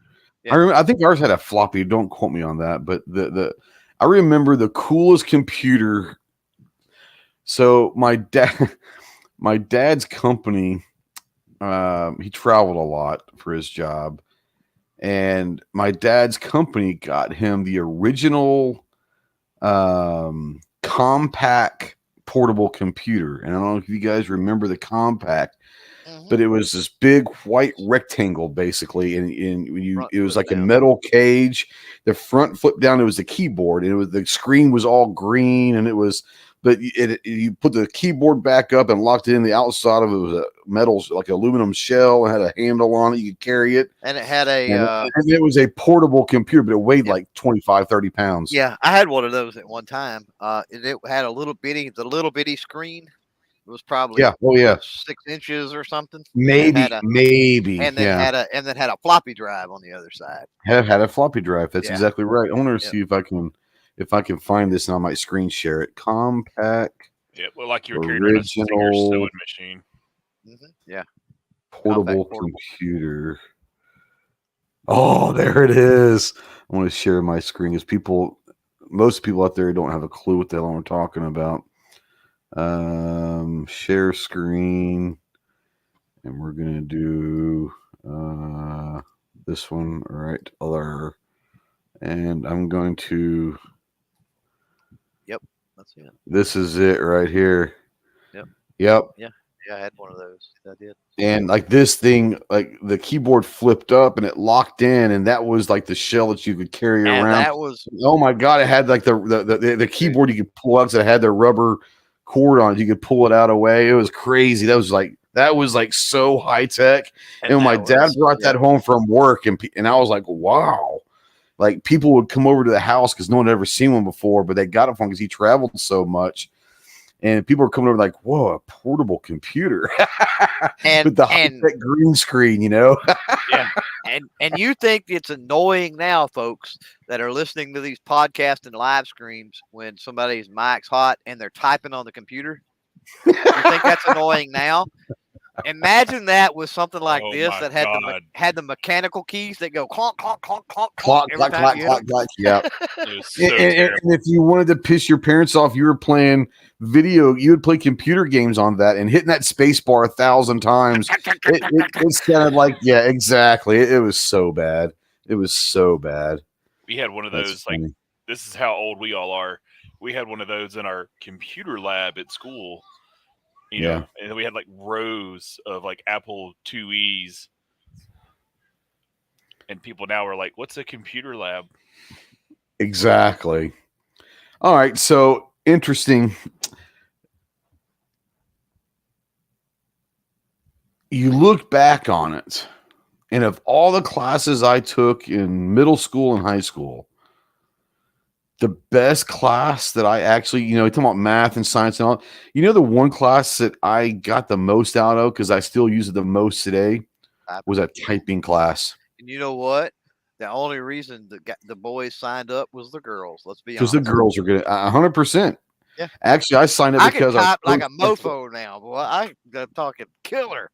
I think ours had a floppy. Don't quote me on that, but I remember the coolest computer. So my dad's company, he traveled a lot for his job, and my dad's company got him the original compact portable computer. And I don't know if you guys remember the compact, but it was this big white rectangle basically, and it was like a metal cage. The front flip down, it was the keyboard, and the screen was all green, and but you put the keyboard back up and locked it in. The outside of it was a metal, like aluminum shell, and had a handle on it. You could carry it. And it had and it was a portable computer, but it weighed like 25, 30 pounds. Yeah, I had one of those at one time. It had the little bitty screen. It was probably 6 inches or something. Maybe. And then had a floppy drive on the other side. Had a floppy drive. That's exactly right. I want to see if I can find this, and I might screen share it. Compact. Yeah, well, like you were carrying on a Singer sewing machine. Yeah. Portable computer. Oh, there it is. I want to share my screen because most people out there don't have a clue what the hell I'm talking about. Share screen, and we're gonna do this one right there, and I'm going to that's it. This is it right here. Yep. Yeah, I had one of those. I did. And like this thing, like the keyboard flipped up and it locked in, and that was like the shell that you could carry around. That was, oh my god! It had like the keyboard you could pull out, so it had the rubber cord on it. You could pull it out away. It was crazy. That was like so high tech. And my dad brought that home from work, and I was like, wow. Like people would come over to the house because no one had ever seen one before, but they got it from him because he traveled so much. And people were coming over like, whoa, a portable computer. With the high-tech green screen, yeah. And you think it's annoying now, folks, that are listening to these podcasts and live streams when somebody's mic's hot and they're typing on the computer? You think that's annoying now? Imagine that with something like this that had the mechanical keys that go clonk, clonk, clonk, clonk, clonk, clonk, clonk, clonk. Yeah. And if you wanted to piss your parents off, you were playing video. You would play computer games on that and hitting that space bar 1,000 times. It sounded like, yeah, exactly. It was so bad. It was so bad. We had one of those. Like, this is how old we all are. We had one of those in our computer lab at school. You know, and we had like rows of like Apple IIe's, and people now are like, "What's a computer lab?" Exactly. All right, so interesting. You look back on it, and of all the classes I took in middle school and high school, the best class that I actually, talking about math and science and all, the one class that I got the most out of because I still use it the most today was a typing class. And you know what? The only reason the boys signed up was the girls. Let's be Because honest. the girls are good. 100%. Yeah. Actually, I signed up because I type like a mofo now, boy. I'm talking killer.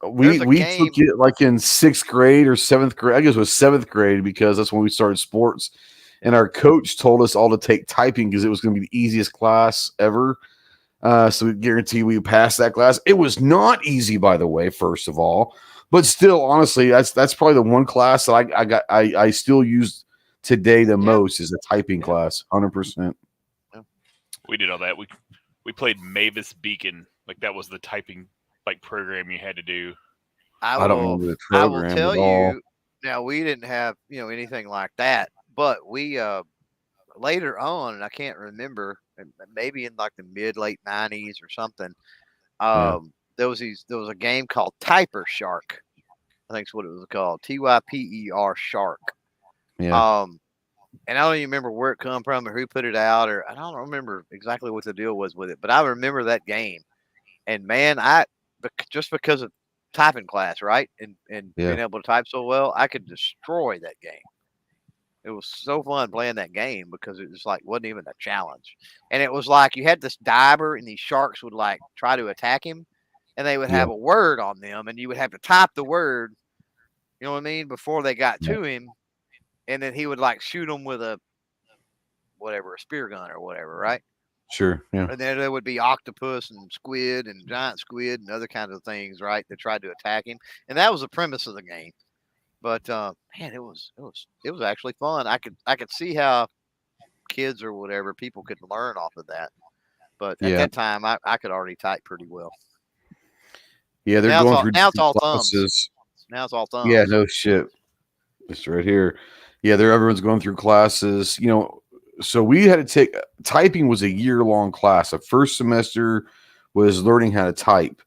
We took it like in 6th grade or 7th grade. I guess it was 7th grade because that's when we started sports. and our coach told us all to take typing because it was going to be the easiest class ever. So we guarantee we passed that class. It was not easy, by the way, first of all, but still, honestly, that's probably the one class that I still use today the most is a typing class, 100%. We did all that. We played Mavis Beacon, like that was the typing like program you had to do. I don't remember the program I will tell at all. you. Now we didn't have anything like that, but we later on, and I can't remember, maybe in like the late 90s or something. There was a game called Typer Shark. I think that's what it was called. TYPER Shark. Yeah. And I don't even remember where it come from or who put it out, or I don't remember exactly what the deal was with it, but I remember that game. And man, just because of typing class, right? And being able to type so well, I could destroy that game. It was so fun playing that game because it was like wasn't even a challenge. And it was like you had this diver and these sharks would like try to attack him and they would have a word on them and you would have to type the word, you know what I mean, before they got to him. And then he would like shoot them with a spear gun or whatever, right? Sure. Yeah. And then there would be octopus and squid and giant squid and other kinds of things, right? That tried to attack him. And that was the premise of the game. But man, it was actually fun. I could see how kids or whatever people could learn off of that. But at that time, I could already type pretty well. Yeah, they're now going through now it's all classes. thumbs. Now it's all thumbs. Yeah, no shit. It's right here. Yeah, everyone's going through classes. So we had to take typing was a year-long class. The first semester was learning how to type.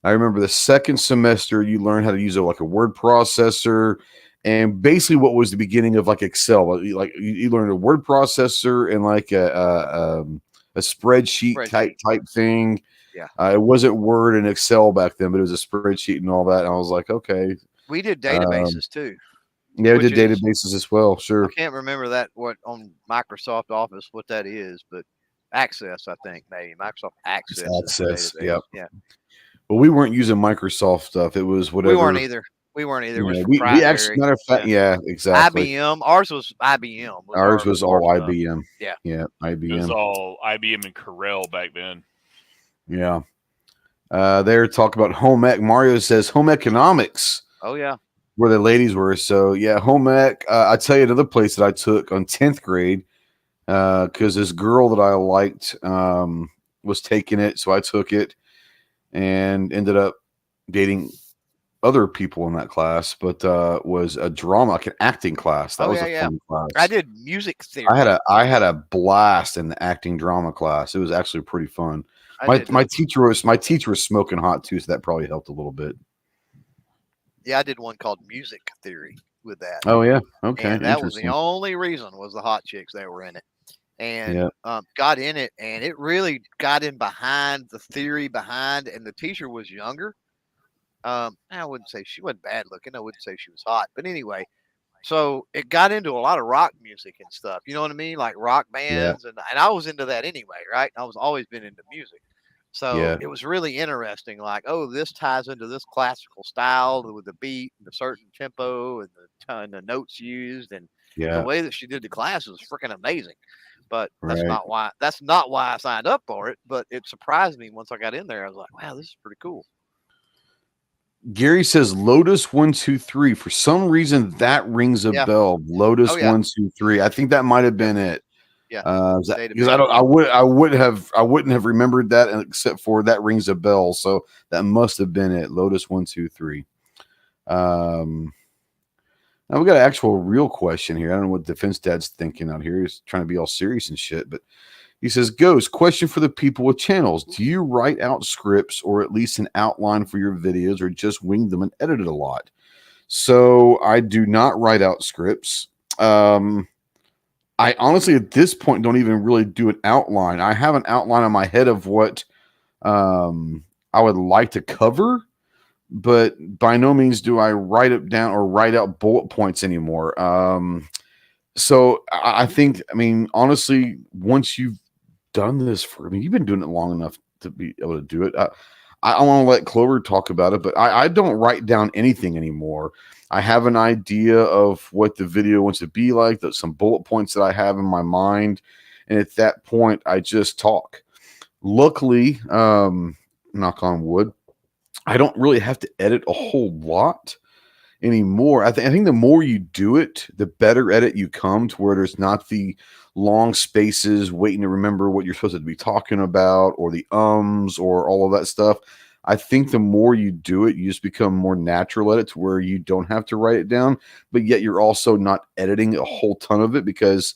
I remember the second semester you learned how to use a word processor, and basically what was the beginning of like Excel. Like you learned a word processor and like a spreadsheet type thing. Yeah, it wasn't Word and Excel back then, but it was a spreadsheet and all that. And I was like, okay. We did databases too. Yeah, we did databases as well. Sure. I can't remember what on Microsoft Office what that is, but Access, I think maybe Microsoft Access. Access. Yeah. Well, we weren't using Microsoft stuff. It was whatever. We weren't either. It was we actually, matter of fact, exactly. IBM. Ours was IBM. Ours was all IBM. Yeah. Yeah, IBM. It was all IBM and Corel back then. Yeah. They're talking about home ec. Mario says home economics. Oh yeah. Where the ladies were. So yeah, home ec. I tell you another place that I took on 10th grade because this girl that I liked was taking it, so I took it and ended up dating other people in that class. But was a drama, like an acting class. That was a fun class. I did music theory. I had a blast in the acting drama class. It was actually pretty fun. My teacher was smoking hot too, so that probably helped a little bit. Yeah, I did one called Music Theory with that. Oh yeah, okay. And that was the only reason was the hot chicks that were in it, and got in it, and it really got in behind the theory behind. And the teacher was younger. I wouldn't say she wasn't bad looking. I wouldn't say she was hot, but anyway, so it got into a lot of rock music and stuff. You know what I mean, like rock bands, and I was into that anyway, right? I was always been into music. So it was really interesting. Like, oh, this ties into this classical style with the beat and the certain tempo and the notes used, and the way that she did the class was freaking amazing. But that's not why I signed up for it. But it surprised me once I got in there. I was like, wow, this is pretty cool. Gary says Lotus 123. For some reason, that rings a bell. Lotus 123. I think that might have been it. Yeah, because I wouldn't have remembered that except for that rings a bell. So that must have been it. Lotus 123. Now we got an actual real question here. I don't know what Defense Dad's thinking out here. He's trying to be all serious and shit, but he says, Ghost, question for the people with channels. Do you write out scripts or at least an outline for your videos or just wing them and edit it a lot? So I do not write out scripts. I honestly, at this point, don't even really do an outline. I have an outline in my head of what I would like to cover, but by no means do I write it down or write out bullet points anymore. So I think, honestly, once you've done this you've been doing it long enough to be able to do it. I want to let Clover talk about it, but I don't write down anything anymore. I have an idea of what the video wants to be like, some bullet points that I have in my mind. And at that point, I just talk. Luckily, knock on wood, I don't really have to edit a whole lot anymore. I think the more you do it, the better at it you come, to where there's not the long spaces waiting to remember what you're supposed to be talking about, or the or all of that stuff. I think the more you do it, you just become more natural at it, to where you don't have to write it down, but yet you're also not editing a whole ton of it, because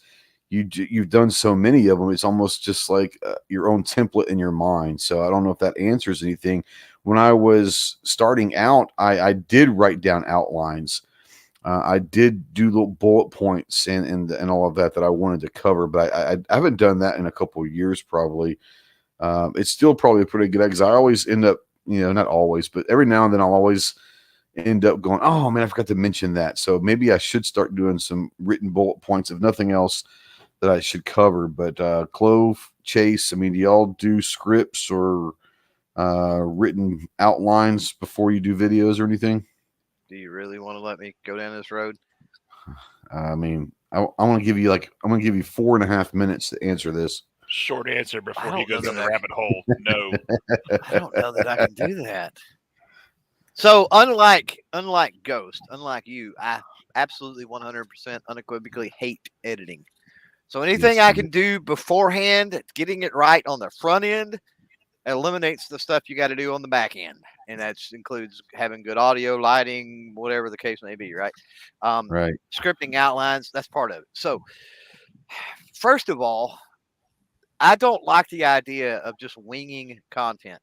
you've done so many of them. It's almost just like your own template in your mind. So I don't know if that answers anything. When I was starting out, I did write down outlines. I did do little bullet points and all of that I wanted to cover, but I haven't done that in a couple of years probably. It's still probably pretty good, because I always end up, not always, but every now and then I'll always end up going, oh man, I forgot to mention that. So maybe I should start doing some written bullet points, if nothing else, that I should cover. But Clove, Chase, I mean, do y'all do scripts or written outlines before you do videos or anything? Do you really want to let me go down this road? I mean, I want to give you I'm going to give you 4.5 minutes to answer this. Short answer before he goes down the rabbit hole. No. I don't know that I can do that. So unlike Ghost, unlike you, I absolutely 100% unequivocally hate editing. So anything I can do beforehand, getting it right on the front end, eliminates the stuff you got to do on the back end. And that includes having good audio, lighting, whatever the case may be, right? Right. Scripting outlines, that's part of it. So first of all, I don't like the idea of just winging content.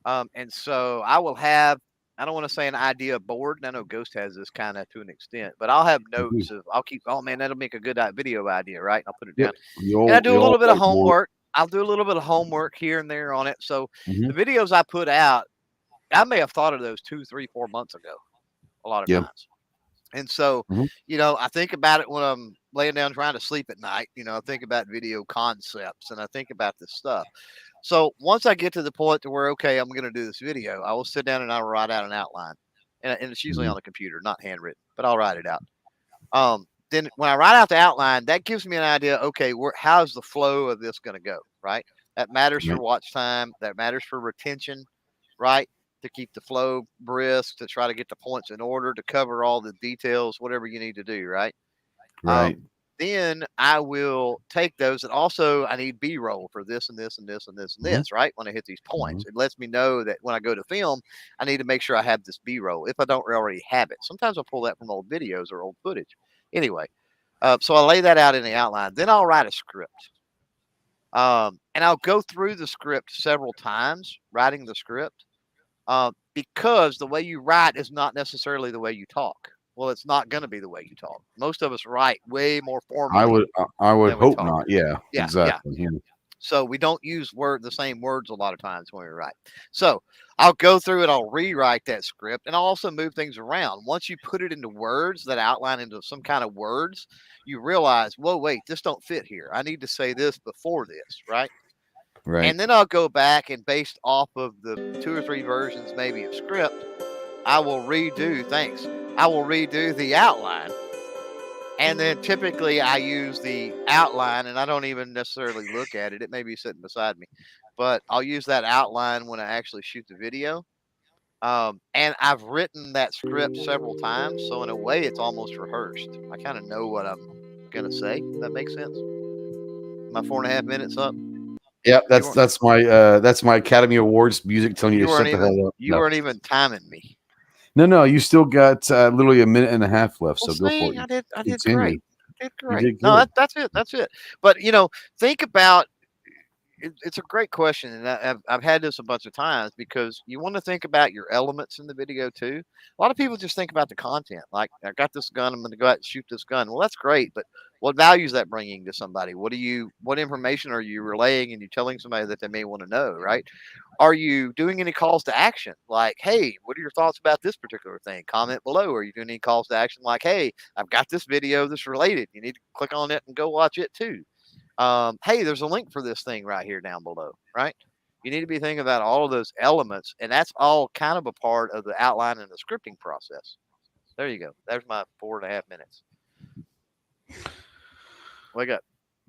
And so I will have, I don't want to say an idea board. I know Ghost has this kind of to an extent, but I'll have notes of, I'll keep, oh man, that'll make a good video idea, right? I'll put it down. And I do a little bit of homework. I'll do a little bit of homework here and there on it. So the videos I put out, I may have thought of those 2, 3, 4 months ago, a lot of times. And so, I think about it when I'm laying down trying to sleep at night. I think about video concepts and I think about this stuff. So once I get to the point to where, okay, I'm going to do this video, I will sit down and I'll write out an outline. And it's usually on the computer, not handwritten, but I'll write it out. Then when I write out the outline, that gives me an idea, okay, how's the flow of this going to go, right? That matters for watch time. That matters for retention, right? To keep the flow brisk, to try to get the points in order, to cover all the details, whatever you need to do, right? Right. Then I will take those, and also I need B-roll for this and this and this and this and this, right? When I hit these points, it lets me know that when I go to film, I need to make sure I have this B-roll if I don't already have it. Sometimes I'll pull that from old videos or old footage. Anyway, so I'll lay that out in the outline. Then I'll write a script. And I'll go through the script several times, writing the script, because the way you write is not necessarily the way you talk. Well, it's not going to be the way you talk. Most of us write way more formally. I would hope not. Yeah, exactly. Yeah. So we don't use the same words a lot of times when we write. So I'll go through it. I'll rewrite that script, and I'll also move things around. Once you put it into words, that outline into some kind of words, you realize, whoa, wait, this don't fit here. I need to say this before this, right? Right. And then I'll go back, and based off of the 2 or 3 versions maybe of script, I will redo the outline. And then typically I use the outline, and I don't even necessarily look at it. It may be sitting beside me, but I'll use that outline when I actually shoot the video. And I've written that script several times. So in a way, it's almost rehearsed. I kind of know what I'm going to say. If that makes sense. My 4.5 minutes up. Yeah, that's my Academy Awards music telling you to shut the hell up. You weren't even timing me. No, you still got literally 1.5 minutes left, so go for it. I did great. No, that's it. But think about it. It's a great question, and I've had this a bunch of times, because you want to think about your elements in the video too. A lot of people just think about the content, like, I got this gun, I'm going to go out and shoot this gun. Well, that's great, but what value is that bringing to somebody? What information are you relaying and you telling somebody that they may want to know, right? Are you doing any calls to action? Like, hey, what are your thoughts about this particular thing? Comment below. Are you doing any calls to action? Like, hey, I've got this video that's related. You need to click on it and go watch it too. Hey, there's a link for this thing right here down below, right? You need to be thinking about all of those elements, and that's all kind of a part of the outline and the scripting process. There you go. There's my 4.5 minutes. Wake up.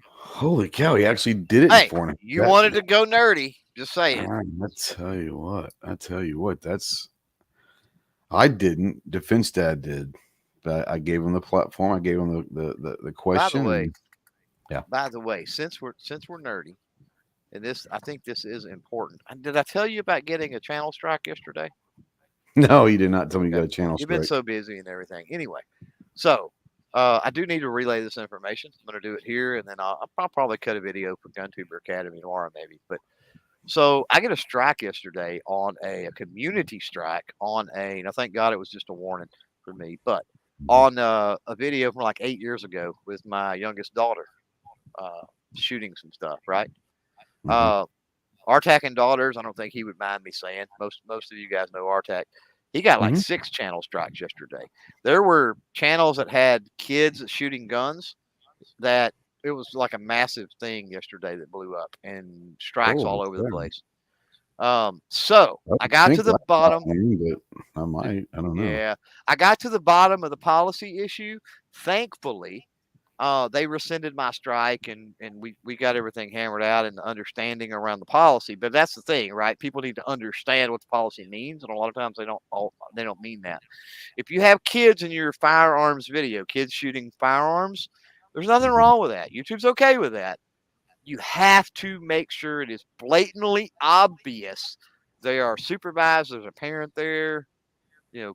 Holy cow, he actually did it Hey, in 4.5. you wanted to go nerdy. Just saying. I tell you what, I didn't. Defense Dad did. But I gave him the platform. I gave him the question. By the way, since we're nerdy, and I think this is important. Did I tell you about getting a channel strike yesterday? No, you did not tell me you got a channel You've strike. been so busy and everything. Anyway, so I do need to relay this information. I'm going to do it here, and then I'll probably cut a video for GunTuber Academy tomorrow, maybe. But so I get a strike yesterday on a community strike on now thank God it was just a warning for me, but on a video from like 8 years ago with my youngest daughter shooting some stuff, right? Artak and Daughters, I don't think he would mind me saying. Most of you guys know Artak. He got like 6 channel strikes yesterday. There were channels that had kids shooting guns that it was like a massive thing yesterday that blew up, and strikes all over the place. So I got to the bottom. I don't know. Yeah, I got to the bottom of the policy issue. Thankfully, they rescinded my strike, and we got everything hammered out and the understanding around the policy. But that's the thing, right? People need to understand what the policy means, and a lot of times they don't mean that. If you have kids in your firearms video, kids shooting firearms, there's nothing wrong with that. YouTube's okay with that. You have to make sure it is blatantly obvious. They are supervised. There's a parent there.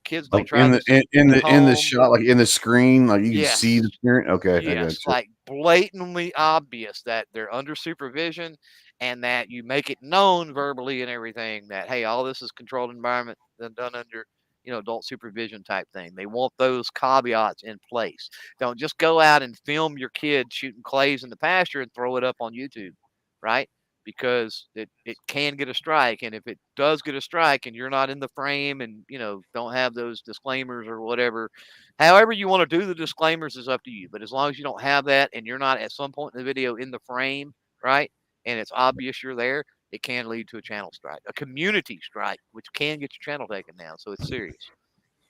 Kids don't try in the shot, like in the screen, like you can see the parent. Okay, yes, like blatantly obvious that they're under supervision, and that you make it known verbally and everything that, hey, all this is controlled environment done under adult supervision type thing. They want those caveats in place. Don't just go out and film your kid shooting clays in the pasture and throw it up on YouTube, right? Because it can get a strike, and if it does get a strike and you're not in the frame and don't have those disclaimers or whatever, however you want to do the disclaimers is up to you. But as long as you don't have that and you're not at some point in the video in the frame, right, and it's obvious you're there, it can lead to a channel strike, a community strike, which can get your channel taken down. So it's serious.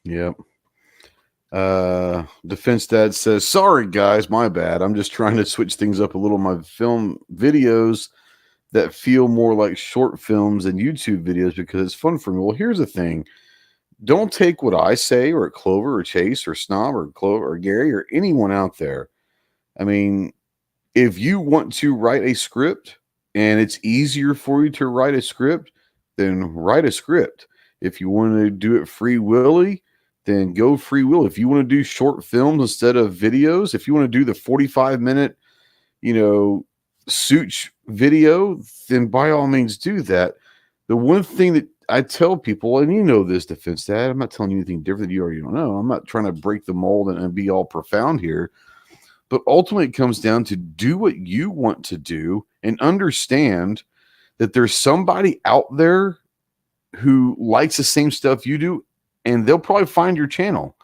Yep. Defense Dad says, sorry guys, my bad. I'm just trying to switch things up a little. My film videos that feel more like short films and YouTube videos because it's fun for me. Well, here's the thing. Don't take what I say or Clover or Chase or Snob or Clover or Gary or anyone out there. I mean, if you want to write a script and it's easier for you to write a script, then write a script. If you want to do it free willy, then go free will. If you want to do short films instead of videos, if you want to do the 45-minute, Such video, then by all means do that. The one thing that I tell people, and this, Defense Dad, I'm not telling you anything different that you already don't know. I'm not trying to break the mold and be all profound here. But ultimately, it comes down to do what you want to do and understand that there's somebody out there who likes the same stuff you do, and they'll probably find your channel.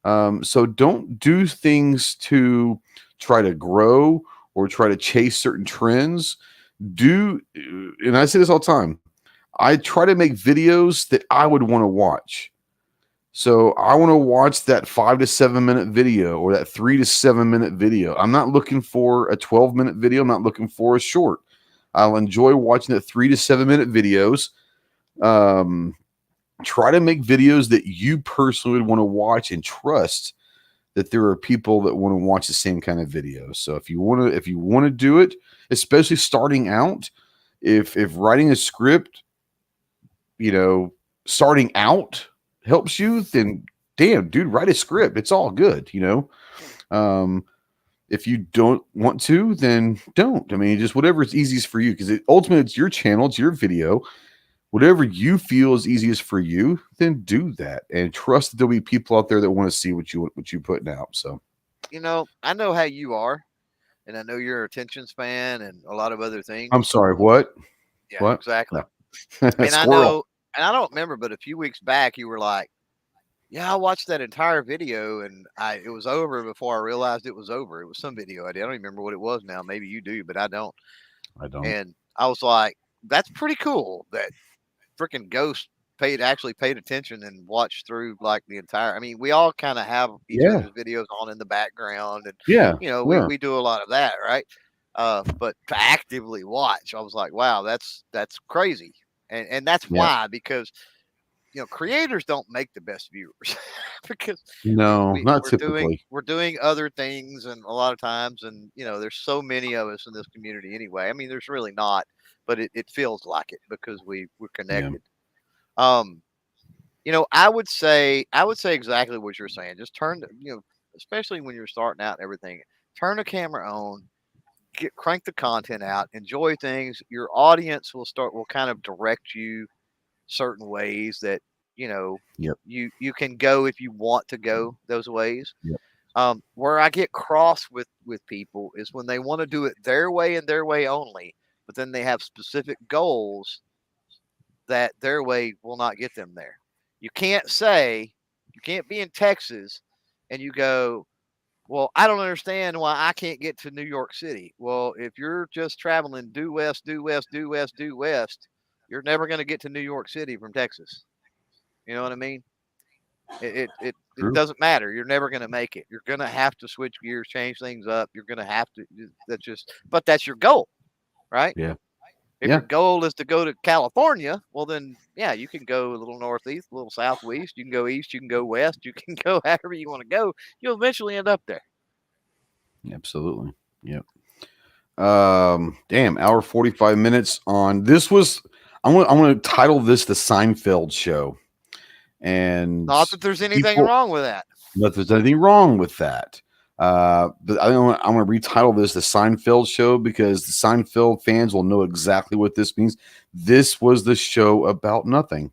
So don't do things to try to grow or try to chase certain trends. And I say this all the time, I try to make videos that I would want to watch. So I want to watch that 5 to 7 minute video or that 3 to 7 minute video. I'm not looking for a 12-minute video. I'm not looking for a short. I'll enjoy watching the 3 to 7 minute videos. Try to make videos that you personally would want to watch and trust that there are people that want to watch the same kind of video. So if you want to do it, especially starting out, if writing a script, starting out helps you, then damn, dude, write a script. It's all good, If you don't want to, then don't. I mean, just whatever is easiest for you, because ultimately it's your channel, it's your video. Whatever you feel is easiest for you, then do that, and trust that there'll be people out there that want to see what you're putting out. So, I know how you are, and I know you're an attention span and a lot of other things. I'm sorry, what? Yeah, what? Exactly. No. And I know, and I don't remember, but a few weeks back you were like, "Yeah, I watched that entire video, and it was over before I realized it was over." It was some video I did. I don't even remember what it was now. Maybe you do, but I don't. I don't. And I was like, that's pretty cool that freaking Ghost actually paid attention and watched through like the entire. I mean, we all kind of have each other's videos on in the background, and we do a lot of that, right? But to actively watch, I was like, wow, that's crazy, and that's why, because creators don't make the best viewers because not typically. We're doing other things, and a lot of times, and there's so many of us in this community anyway. I mean, there's really not, but it feels like it because we're connected. I would say exactly what you're saying. Just turn especially when you're starting out and everything, turn the camera on, crank the content out, enjoy things. Your audience will kind of direct you certain ways that you can go if you want to go those ways. Where I get cross with people is when they want to do it their way and their way only, but then they have specific goals that their way will not get them there. You can't be in Texas and you go, well, I don't understand why I can't get to New York City. Well, if you're just traveling due west, you're never going to get to New York City from Texas. You know what I mean? It doesn't matter. You're never going to make it. You're going to have to switch gears, change things up. You're going to have to. But that's your goal, right? Yeah. If your goal is to go to California, well then, you can go a little northeast, a little southwest. You can go east. You can go west. You can go however you want to go. You'll eventually end up there. Absolutely. Yep. Damn, hour 45 minutes on this was. I'm going to title this the Seinfeld Show, and not that there's anything wrong with that. Not that there's anything wrong with that. But I'm going to retitle this the Seinfeld Show because the Seinfeld fans will know exactly what this means. This was the show about nothing.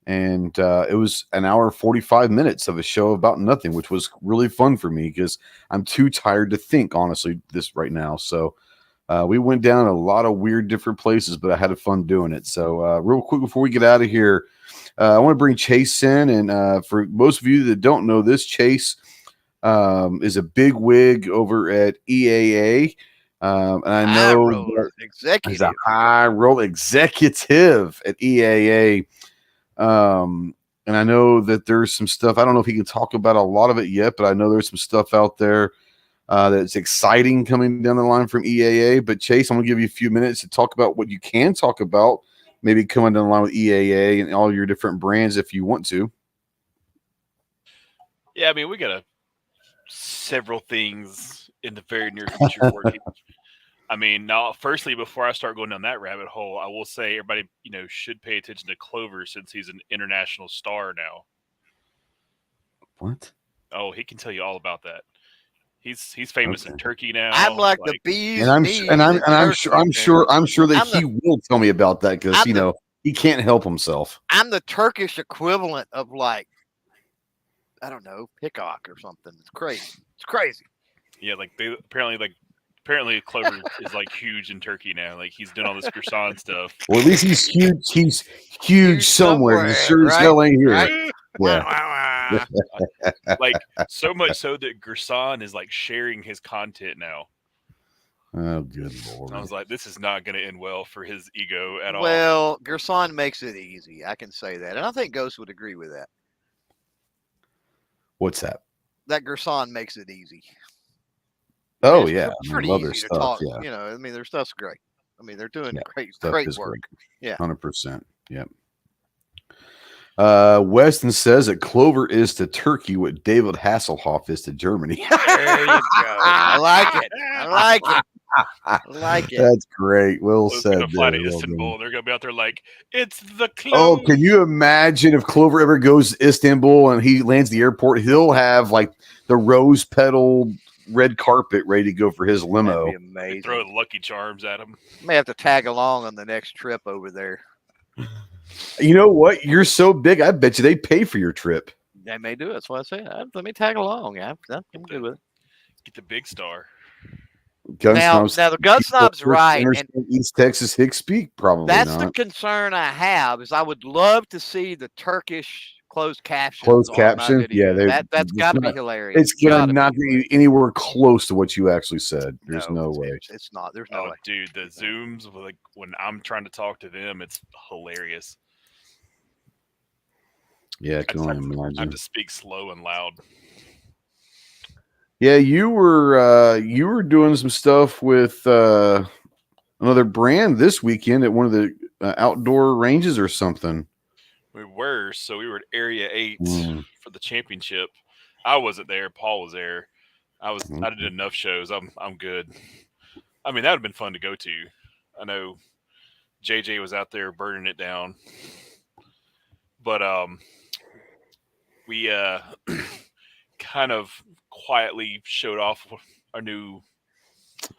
And it was an hour 45 minutes of a show about nothing, which was really fun for me because I'm too tired to think, honestly, this right now. So we went down a lot of weird different places, but I had fun doing it. So real quick before we get out of here, I want to bring Chase in. And for most of you that don't know this, Chase is a big wig over at EAA. And I know he's a high role executive at EAA. And I know that there's some stuff. I don't know if he can talk about a lot of it yet, but I know there's some stuff out there that's exciting coming down the line from EAA. But Chase, I'm going to give you a few minutes to talk about what you can talk about, maybe coming down the line with EAA and all your different brands if you want to. Yeah, I mean, we got several things in the very near future working. I mean, now, firstly, before I start going down that rabbit hole, I will say everybody, should pay attention to Clover since he's an international star now. What? Oh, he can tell you all about that. He's famous in Turkey now. I'm like the bees, and I'm sure that he will tell me about that because he can't help himself. I'm the Turkish equivalent of like, I don't know, Peacock or something. It's crazy. Yeah, like apparently Clover is like huge in Turkey now. Like he's doing all this croissant stuff. Well, at least he's huge. He's huge somewhere. He sure as hell ain't here. Right? Yeah. Like so much so that Gerson is like sharing his content now. Oh, good Lord. I was like, this is not going to end well for his ego at all. Well, Gerson makes it easy. I can say that. And I think Ghost would agree with that. What's that? That Gerson makes it easy. Oh, yeah. Pretty easy to stuff, talk. yeah. I mean, their stuff's great. I mean, they're doing great work. Great. Yeah. 100%. Yep. Weston says that Clover is to Turkey what David Hasselhoff is to Germany. There you go. I like it. That's great. Well Clover's said. Gonna fly to Istanbul. They're going to be out there like, it's the Clover. Oh, can you imagine if Clover ever goes to Istanbul and he lands at the airport? He'll have like the rose petal red carpet ready to go for his limo. That'd be amazing. They throw Lucky Charms at him. May have to tag along on the next trip over there. You know what? You're so big. I bet you they pay for your trip. They may do it. That's what I say. Let me tag along. I'm good with it. Get the big star. Now the Gun Snob's right. And East Texas Hicks Peak, probably that's not. the concern I have is I would love to see the Turkish closed captions. Closed on my caption? Yeah, videos. That's got to be hilarious. It's gonna not be anywhere close to what you actually said. There's no way. It's not. There's no way. Dude, the zooms, like when I'm trying to talk to them, it's hilarious. Yeah, I can only imagine. I have to speak slow and loud. Yeah, you were doing some stuff with another brand this weekend at one of the outdoor ranges or something. We were at Area 8 for the championship. I wasn't there. Paul was there. I did enough shows. I'm good. I mean, that would have been fun to go to. I know JJ was out there burning it down. But we kind of quietly showed off our new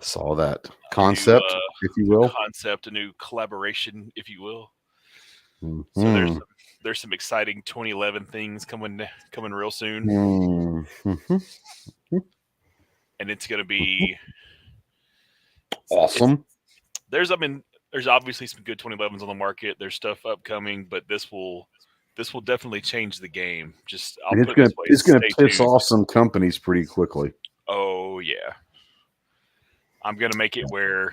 saw that concept, if you will. A new collaboration, if you will. Mm-hmm. So there's some exciting 2011 things coming real soon. Mm-hmm. And it's going to be awesome. There's obviously some good 2011s on the market. There's stuff upcoming, but this will definitely change the game. It's going to piss off some companies pretty quickly. Oh yeah. I'm going to make it where,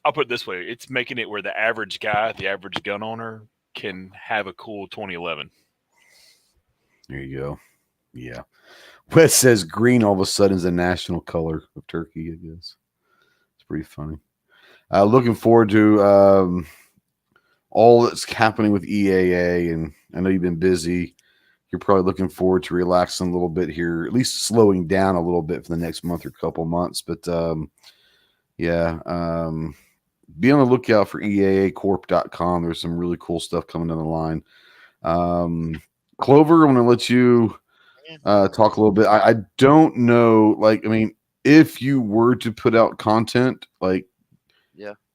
I'll put it this way. It's making it where the average guy, the average gun owner can have a cool 2011. There you go. Yeah. Wes says green all of a sudden is the national color of Turkey, I guess. It's pretty funny. Looking forward to all that's happening with EAA, and I know you've been busy. You're probably looking forward to relaxing a little bit here, at least slowing down a little bit for the next month or couple months. But be on the lookout for EAAcorp.com. There's some really cool stuff coming down the line. Clover, I'm going to let you talk a little bit. I don't know, if you were to put out content,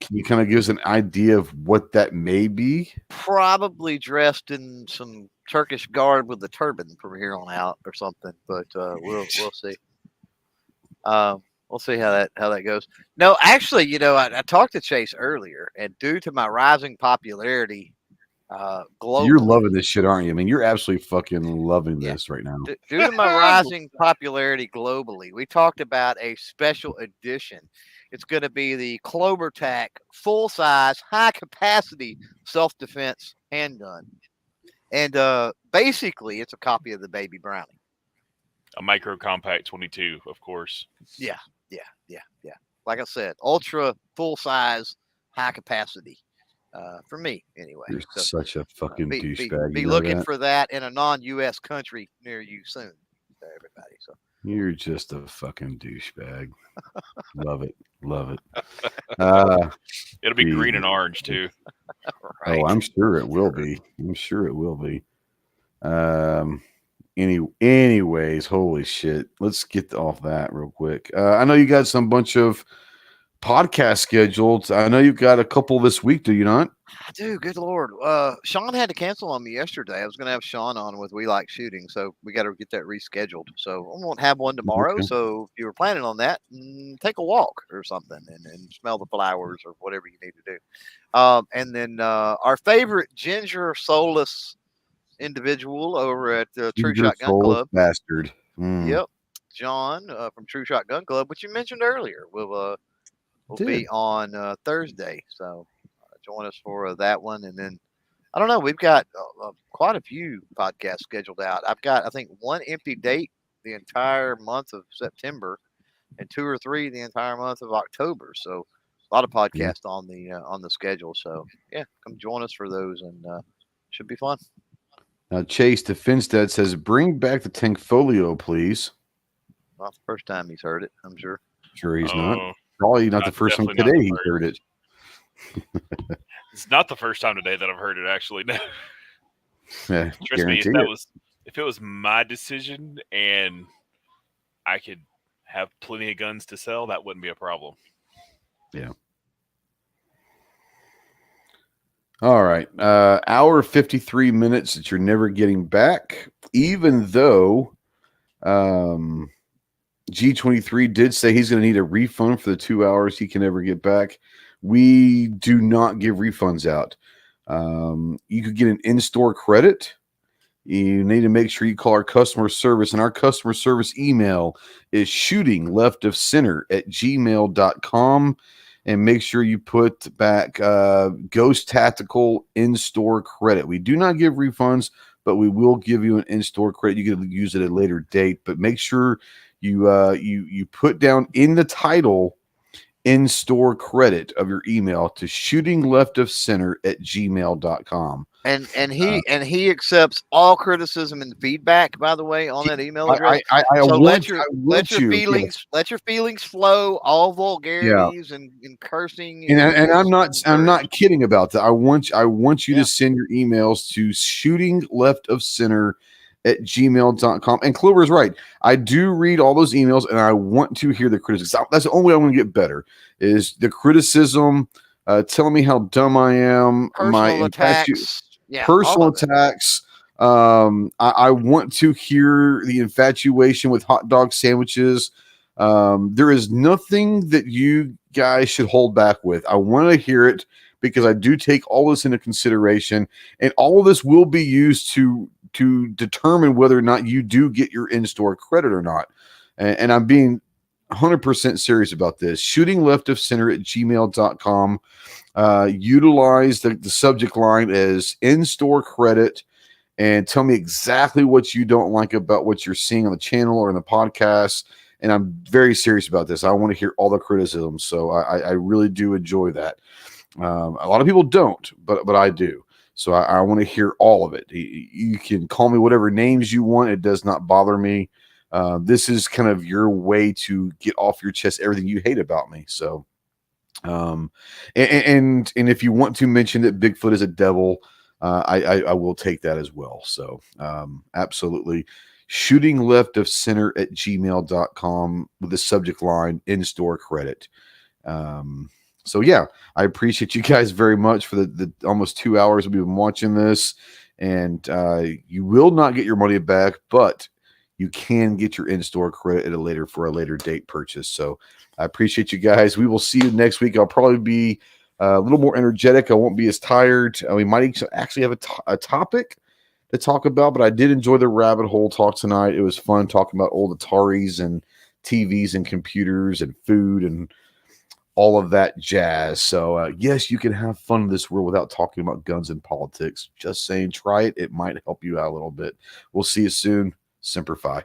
can you kind of give us an idea of what that may be? Probably dressed in some Turkish garb with a turban from here on out or something, but we'll see. We'll see how that goes. No, actually, I talked to Chase earlier, and due to my rising popularity globally, you're loving this shit, aren't you? I mean, you're absolutely fucking loving this right now. Due to my rising popularity globally, we talked about a special edition. It's going to be the CloverTac full-size, high-capacity self-defense handgun. And basically, it's a copy of the Baby Brownie. A micro compact 22, of course. Yeah. Like I said, ultra full-size, high-capacity. For me, anyway. You're such a fucking douchebag. Be looking for that in a non-U.S. country near you soon, everybody. So you're just a fucking douchebag. Love it. It'll be green and orange too. Right. Oh, I'm sure it will be. Anyways, holy shit. Let's get off that real quick. I know you got some bunch of podcasts scheduled. I know you've got a couple this week, do you not? I do. Good Lord. Sean had to cancel on me yesterday. I was going to have Sean on with We Like Shooting, so we got to get that rescheduled. So I won't have one tomorrow. Okay. So if you were planning on that, take a walk or something and smell the flowers or whatever you need to do. And then our favorite ginger soulless individual over at True Shot Gun Club. Bastard. Yep. John from True Shot Gun Club, which you mentioned earlier, will be on Thursday. So join us for that one. And then, I don't know, we've got quite a few podcasts scheduled out. I've got, I think, one empty date the entire month of September and 2 or 3 the entire month of October. So a lot of podcasts on the schedule. So, yeah, come join us for those, and should be fun. Now, Chase to Finstead says, bring back the Tankfolio, please. Not the first time he's heard it, I'm sure. Sure he's not. Probably not the first time today he heard it. It's not the first time today that I've heard it, actually. No. Yeah, trust me, if it was my decision and I could have plenty of guns to sell, that wouldn't be a problem. Yeah. All right. Hour 53 minutes that you're never getting back, even though G23 did say he's going to need a refund for the 2 hours he can never get back. We do not give refunds out. You could get an in-store credit you need to make sure you call our customer service, and our customer service email is shootingleftofcenter@gmail.com. And make sure you put back Ghost Tactical in-store credit. We do not give refunds, but we will give you an in-store credit. You can use it at a later date, but make sure you put down in the title in-store credit of your email to shootingleftofcenter@gmail.com. And he accepts all criticism and feedback, by the way, on that email address. So let your feelings flow, all vulgarities and cursing. And I'm not kidding about that. I want you to send your emails to shootingleftofcenter@gmail.com. And Clover is right. I do read all those emails, and I want to hear the criticism. That's the only way I'm going to get better is the criticism, telling me how dumb I am, personal attacks. Personal attacks. I want to hear the infatuation with hot dog sandwiches. There is nothing that you guys should hold back with. I want to hear it because I do take all this into consideration, and all of this will be used to determine whether or not you do get your in-store credit or not. And I'm being 100% serious about this. Shootingleftofcenter@gmail.com. Utilize the subject line as in-store credit, and tell me exactly what you don't like about what you're seeing on the channel or in the podcast. And I'm very serious about this. I want to hear all the criticism. So I really do enjoy that. A lot of people don't, but I do. So I want to hear all of it. You can call me whatever names you want. It does not bother me. This is kind of your way to get off your chest everything you hate about me. So, and if you want to mention that Bigfoot is a devil, I will take that as well. So, absolutely. Shootingleftofcenter@gmail.com with the subject line in-store credit. So yeah, I appreciate you guys very much for the almost 2 hours we've been watching this, and you will not get your money back, but you can get your in-store credit for a later date purchase. So I appreciate you guys. We will see you next week. I'll probably be a little more energetic. I won't be as tired. We might actually have a topic to talk about, but I did enjoy the rabbit hole talk tonight. It was fun talking about old Ataris and TVs and computers and food and all of that jazz. So yes, you can have fun in this world without talking about guns and politics. Just saying, try it. It might help you out a little bit. We'll see you soon. Semper Fi.